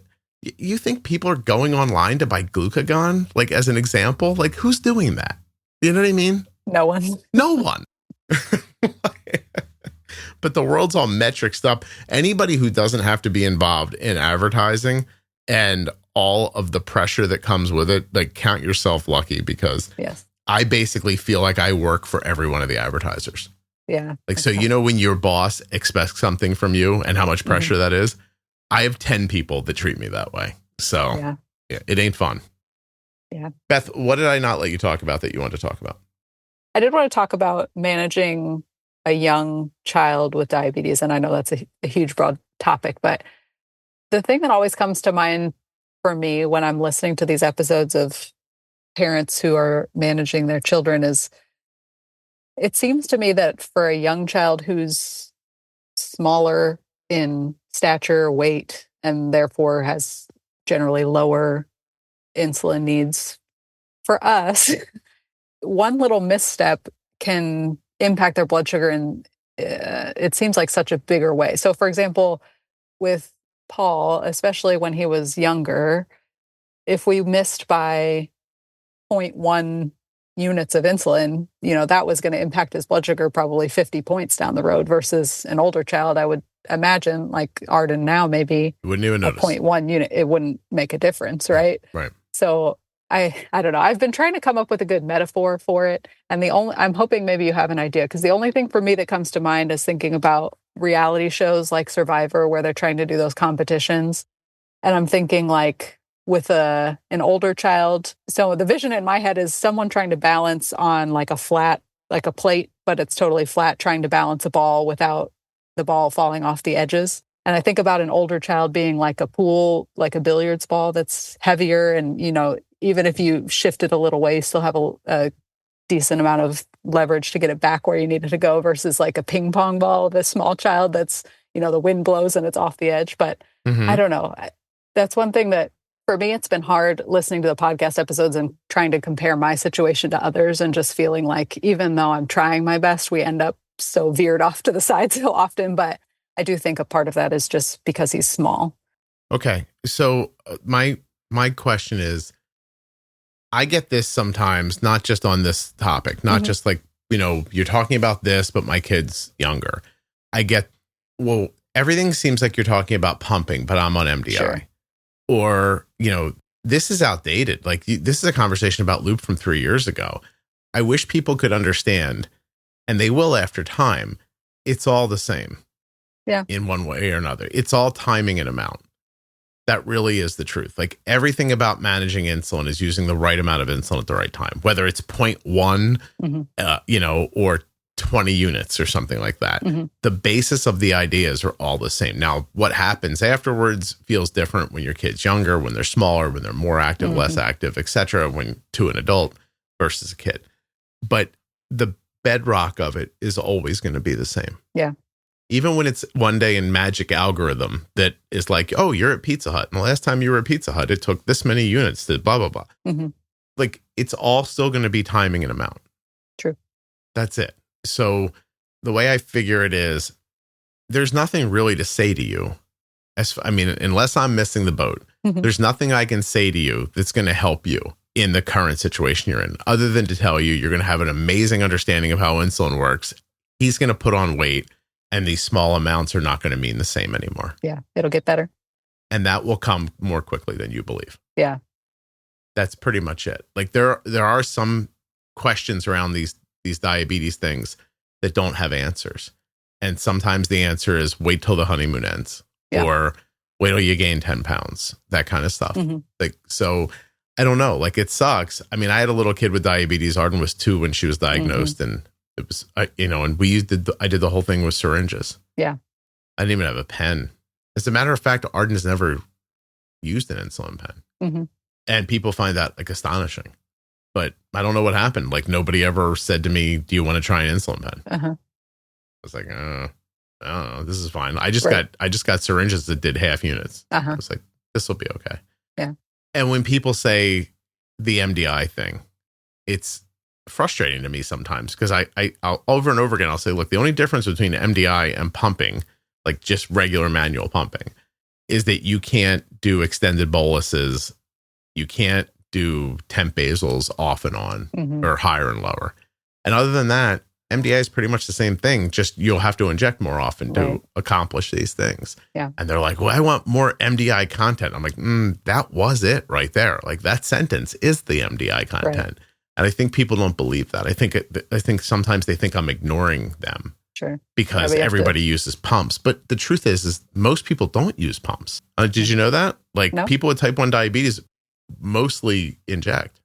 you think people are going online to buy glucagon? Like, as an example, like who's doing that? You know what I mean? No one. No one. But the world's all metriced up. Anybody who doesn't have to be involved in advertising and all of the pressure that comes with it, like, count yourself lucky, because I basically feel like I work for every one of the advertisers. Yeah. Like, so, you know, when your boss expects something from you and how much pressure that is, I have 10 people that treat me that way. So it ain't fun. Yeah. Beth, what did I not let you talk about that you want to talk about? I did want to talk about managing a young child with diabetes. And I know that's a huge, broad topic, but the thing that always comes to mind for me when I'm listening to these episodes of parents who are managing their children is, it seems to me that for a young child who's smaller in stature, weight, and therefore has generally lower insulin needs, for us, one little misstep can impact their blood sugar in, it seems like, such a bigger way. So, for example, with Paul, especially when he was younger, if we missed by 0.1 units of insulin, you know, that was going to impact his blood sugar probably 50 points down the road, versus an older child, I would imagine, like Arden now, maybe you wouldn't even notice. 0.1 unit, it wouldn't make a difference, right? Right. So I don't know. I've been trying to come up with a good metaphor for it. And I'm hoping maybe you have an idea, because the only thing for me that comes to mind is thinking about reality shows like Survivor, where they're trying to do those competitions. And I'm thinking like with an older child. So the vision in my head is someone trying to balance on like a flat, like a plate, but it's totally flat, trying to balance a ball without the ball falling off the edges. And I think about an older child being like a pool, like a billiards ball that's heavier. And, even if you shift it a little way, you still have a decent amount of leverage to get it back where you need it to go, versus like a ping pong ball of a small child that's, the wind blows and it's off the edge. But I don't know. That's one thing that for me, it's been hard listening to the podcast episodes and trying to compare my situation to others, and just feeling like even though I'm trying my best, we end up so veered off to the side so often. But I do think a part of that is just because he's small. Okay. So my question is, I get this sometimes, not just on this topic, not just like, you're talking about this, but my kid's younger. I get, well, everything seems like you're talking about pumping, but I'm on MDI. Sure. Or, this is outdated. Like this is a conversation about loop from 3 years ago. I wish people could understand, and they will after time. It's all the same. Yeah. In one way or another. It's all timing and amount. That really is the truth. Like everything about managing insulin is using the right amount of insulin at the right time, whether it's 0.1, or 20 units or something like that. The basis of the ideas are all the same. Now, what happens afterwards feels different when your kid's younger, when they're smaller, when they're more active, less active, etc. When to an adult versus a kid. But the bedrock of it is always going to be the same. Yeah. Even when it's one day in magic algorithm that is like, oh, you're at Pizza Hut. And the last time you were at Pizza Hut, it took this many units to blah, blah, blah. Like it's all still going to be timing and amount. True. That's it. So the way I figure it is, there's nothing really to say to you. Unless I'm missing the boat, there's nothing I can say to you that's going to help you in the current situation you're in, other than to tell you you're going to have an amazing understanding of how insulin works. He's going to put on weight. And these small amounts are not going to mean the same anymore. Yeah, it'll get better. And that will come more quickly than you believe. Yeah. That's pretty much it. Like there are some questions around these diabetes things that don't have answers. And sometimes the answer is wait till the honeymoon ends, or wait till you gain 10 pounds, that kind of stuff. Like, so I don't know, like it sucks. I had a little kid with diabetes. Arden was 2 when she was diagnosed, and it was, and I did the whole thing with syringes. Yeah. I didn't even have a pen. As a matter of fact, Arden's never used an insulin pen. And people find that like astonishing. But I don't know what happened. Like nobody ever said to me, do you want to try an insulin pen? I was like, I don't know. This is fine. I just got syringes that did half units. I was like, this will be okay. Yeah. And when people say the MDI thing, it's frustrating to me sometimes, because I'll over and over again, I'll say, look, the only difference between MDI and pumping, like just regular manual pumping, is that you can't do extended boluses. You can't do temp basals off and on, or higher and lower. And other than that, MDI is pretty much the same thing. Just you'll have to inject more often to accomplish these things. Yeah. And they're like, well, I want more MDI content. I'm like, that was it right there. Like that sentence is the MDI content. Right. And I think people don't believe that. I think sometimes they think I'm ignoring them. Sure. Because everybody uses pumps. But the truth is most people don't use pumps. Did you know that? Like people with type 1 diabetes mostly inject.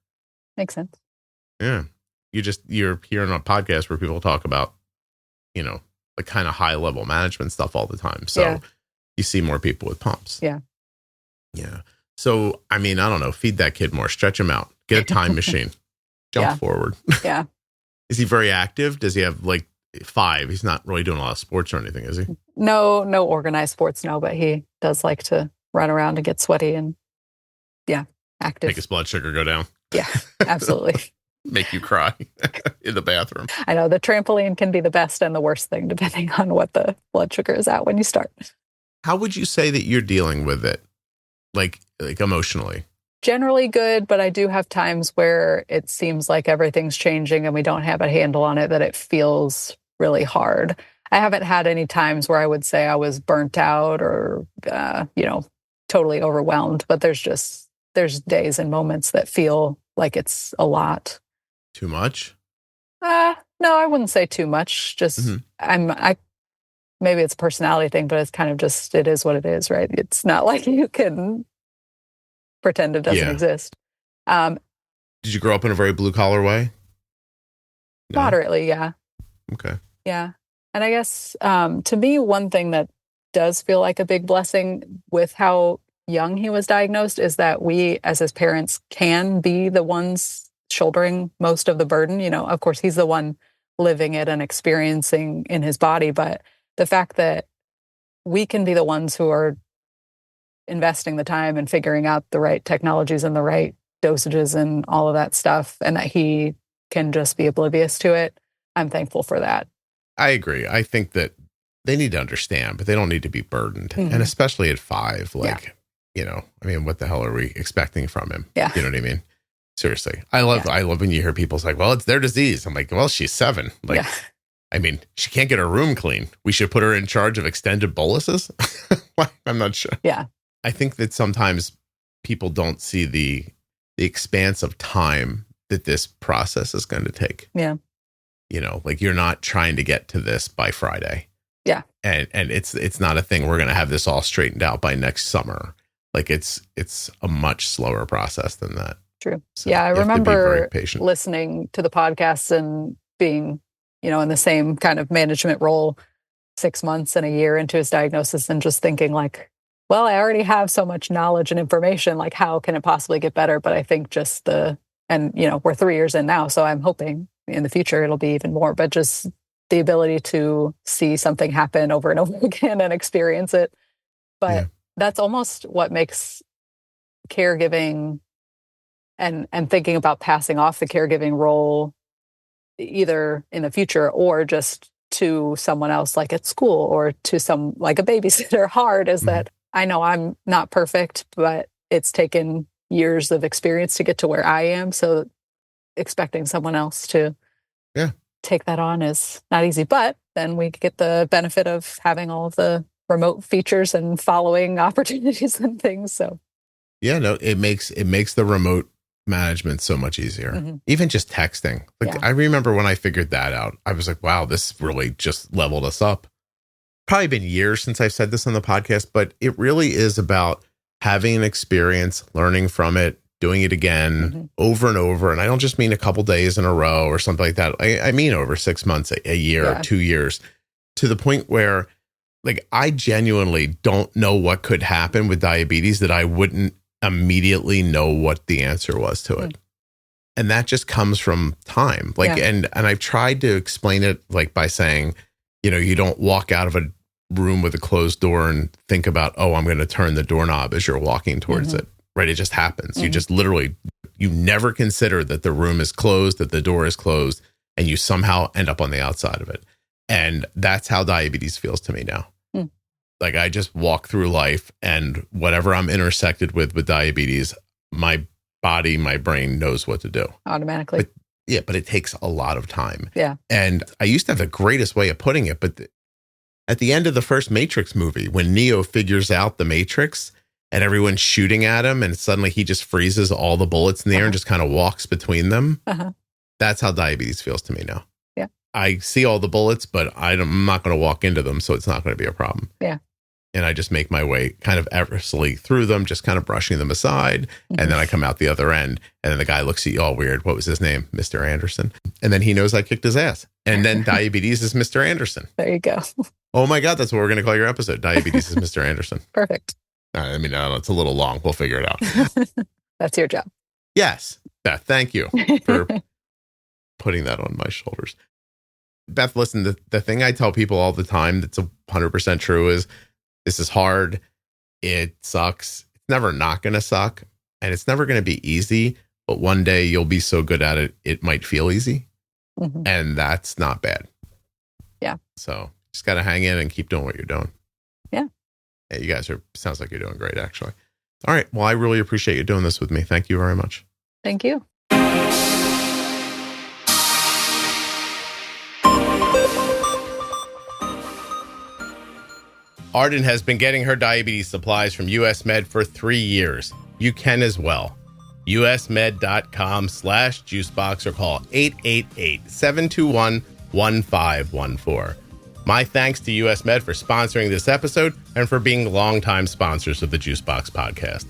Makes sense. Yeah. You're hearing a podcast where people talk about, the kind of high level management stuff all the time. So you see more people with pumps. Yeah. Yeah. So, I don't know, feed that kid more, stretch him out, get a time machine. Jump forward. Yeah. Is he very active? Does he have like 5? He's not really doing a lot of sports or anything, is he? No organized sports, no, but he does like to run around and get sweaty and active. Make his blood sugar go down. Yeah, absolutely. Make you cry in the bathroom. I know the trampoline can be the best and the worst thing depending on what the blood sugar is at when you start. How would you say that you're dealing with it? Like emotionally? Generally good, but I do have times where it seems like everything's changing and we don't have a handle on it, that it feels really hard. I haven't had any times where I would say I was burnt out or, totally overwhelmed, but there's days and moments that feel like it's a lot. Too much? No, I wouldn't say too much. Just maybe it's a personality thing, but it's kind of just, it is what it is, right? It's not like you can pretend it doesn't exist. Did you grow up in a very blue collar way? No? Moderately, yeah. Okay. Yeah. And I guess to me, one thing that does feel like a big blessing with how young he was diagnosed is that we, as his parents, can be the ones shouldering most of the burden. Of course, he's the one living it and experiencing in his body, but the fact that we can be the ones who are investing the time and figuring out the right technologies and the right dosages and all of that stuff, and that he can just be oblivious to it, I'm thankful for that. I agree. I think that they need to understand, but they don't need to be burdened. Mm-hmm. And especially at 5, what the hell are we expecting from him? Yeah. You know what I mean? Seriously. I love when you hear people say, well, it's their disease. I'm like, well, she's 7. She can't get her room clean. We should put her in charge of extended boluses. I'm not sure. Yeah. I think that sometimes people don't see the expanse of time that this process is going to take. Yeah. You're not trying to get to this by Friday. Yeah. And it's not a thing we're going to have this all straightened out by next summer. It's a much slower process than that. True. So I remember listening to the podcast and being, in the same kind of management role 6 months and a year into his diagnosis and just thinking well, I already have so much knowledge and information, how can it possibly get better? But I think just we're 3 years in now, so I'm hoping in the future it'll be even more, but just the ability to see something happen over and over again and experience it. But that's almost what makes caregiving and thinking about passing off the caregiving role either in the future or just to someone else at school or to some a babysitter hard is that I know I'm not perfect, but it's taken years of experience to get to where I am. So expecting someone else to take that on is not easy, but then we get the benefit of having all of the remote features and following opportunities and things. So it makes the remote management so much easier. Mm-hmm. Even just texting. I remember when I figured that out, I was like, wow, this really just leveled us up. Probably been years since I've said this on the podcast, but it really is about having an experience, learning from it, doing it again over and over. And I don't just mean a couple days in a row or something like that. I mean over 6 months, a year, 2 years, to the point where I genuinely don't know what could happen with diabetes that I wouldn't immediately know what the answer was to it. And that just comes from time. And I've tried to explain it by saying, you don't walk out of a room with a closed door and think about, oh, I'm going to turn the doorknob as you're walking towards it, right? It just happens. You just literally, you never consider that the room is closed, that the door is closed, and you somehow end up on the outside of it. And that's how diabetes feels to me now. I just walk through life, and whatever I'm intersected with diabetes, my body, my brain knows what to do. Automatically. But it takes a lot of time. Yeah. And I used to have the greatest way of putting it, but at the end of the first Matrix movie, when Neo figures out the Matrix and everyone's shooting at him and suddenly he just freezes all the bullets in the air and just kind of walks between them. That's how diabetes feels to me now. Yeah. I see all the bullets, but I'm not going to walk into them, so it's not going to be a problem. Yeah. And I just make my way kind of effortlessly through them, just kind of brushing them aside. And then I come out the other end. And then the guy looks at you all weird. What was his name? Mr. Anderson. And then he knows I kicked his ass. And then diabetes is Mr. Anderson. There you go. Oh my God, that's what we're going to call your episode. Diabetes is Mr. Anderson. Perfect. I don't know. It's a little long. We'll figure it out. That's your job. Yes. Beth, thank you for putting that on my shoulders. Beth, listen, the thing I tell people all the time that's 100% true is, this is hard. It sucks. It's never not going to suck. And it's never going to be easy. But one day you'll be so good at it, it might feel easy. And that's not bad. Yeah. So just got to hang in and keep doing what you're doing. Yeah. Hey, you guys sounds like you're doing great, actually. All right. Well, I really appreciate you doing this with me. Thank you very much. Thank you. Arden has been getting her diabetes supplies from US Med for 3 years. You can as well. usmed.com/juicebox or call 888-721-1514. My thanks to US Med for sponsoring this episode and for being longtime sponsors of the Juicebox Podcast.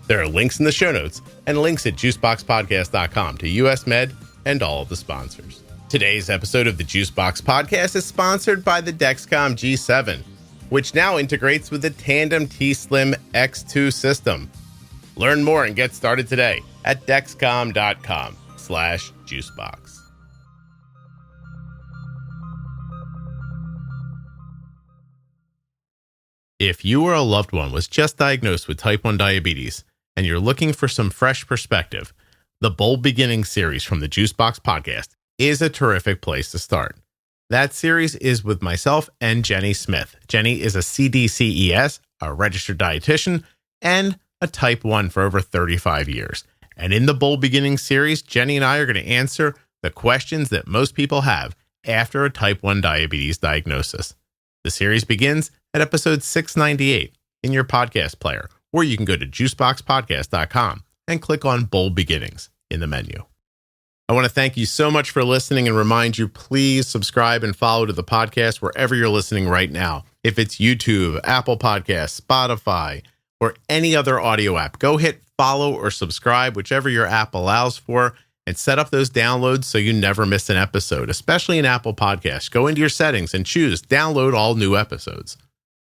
There are links in the show notes and links at juiceboxpodcast.com to US Med and all of the sponsors. Today's episode of the Juicebox Podcast is sponsored by the Dexcom G7, which now integrates with the Tandem T-Slim X2 system. Learn more and get started today at dexcom.com/juicebox. If you or a loved one was just diagnosed with type 1 diabetes and you're looking for some fresh perspective, the Bold Beginnings series from the Juicebox Podcast is a terrific place to start. That series is with myself and Jenny Smith. Jenny is a CDCES, a registered dietitian, and a type 1 for over 35 years. And in the Bold Beginnings series, Jenny and I are going to answer the questions that most people have after a type 1 diabetes diagnosis. The series begins at episode 698 in your podcast player, or you can go to juiceboxpodcast.com and click on Bold Beginnings in the menu. I want to thank you so much for listening and remind you, please subscribe and follow to the podcast wherever you're listening right now. If it's YouTube, Apple Podcasts, Spotify, or any other audio app, go hit follow or subscribe, whichever your app allows for, and set up those downloads so you never miss an episode, especially in Apple Podcasts. Go into your settings and choose download all new episodes.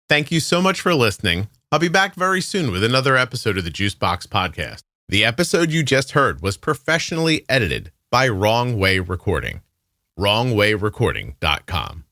Thank you so much for listening. I'll be back very soon with another episode of the Juicebox Podcast. The episode you just heard was professionally edited by Wrong Way Recording. wrongwayrecording.com.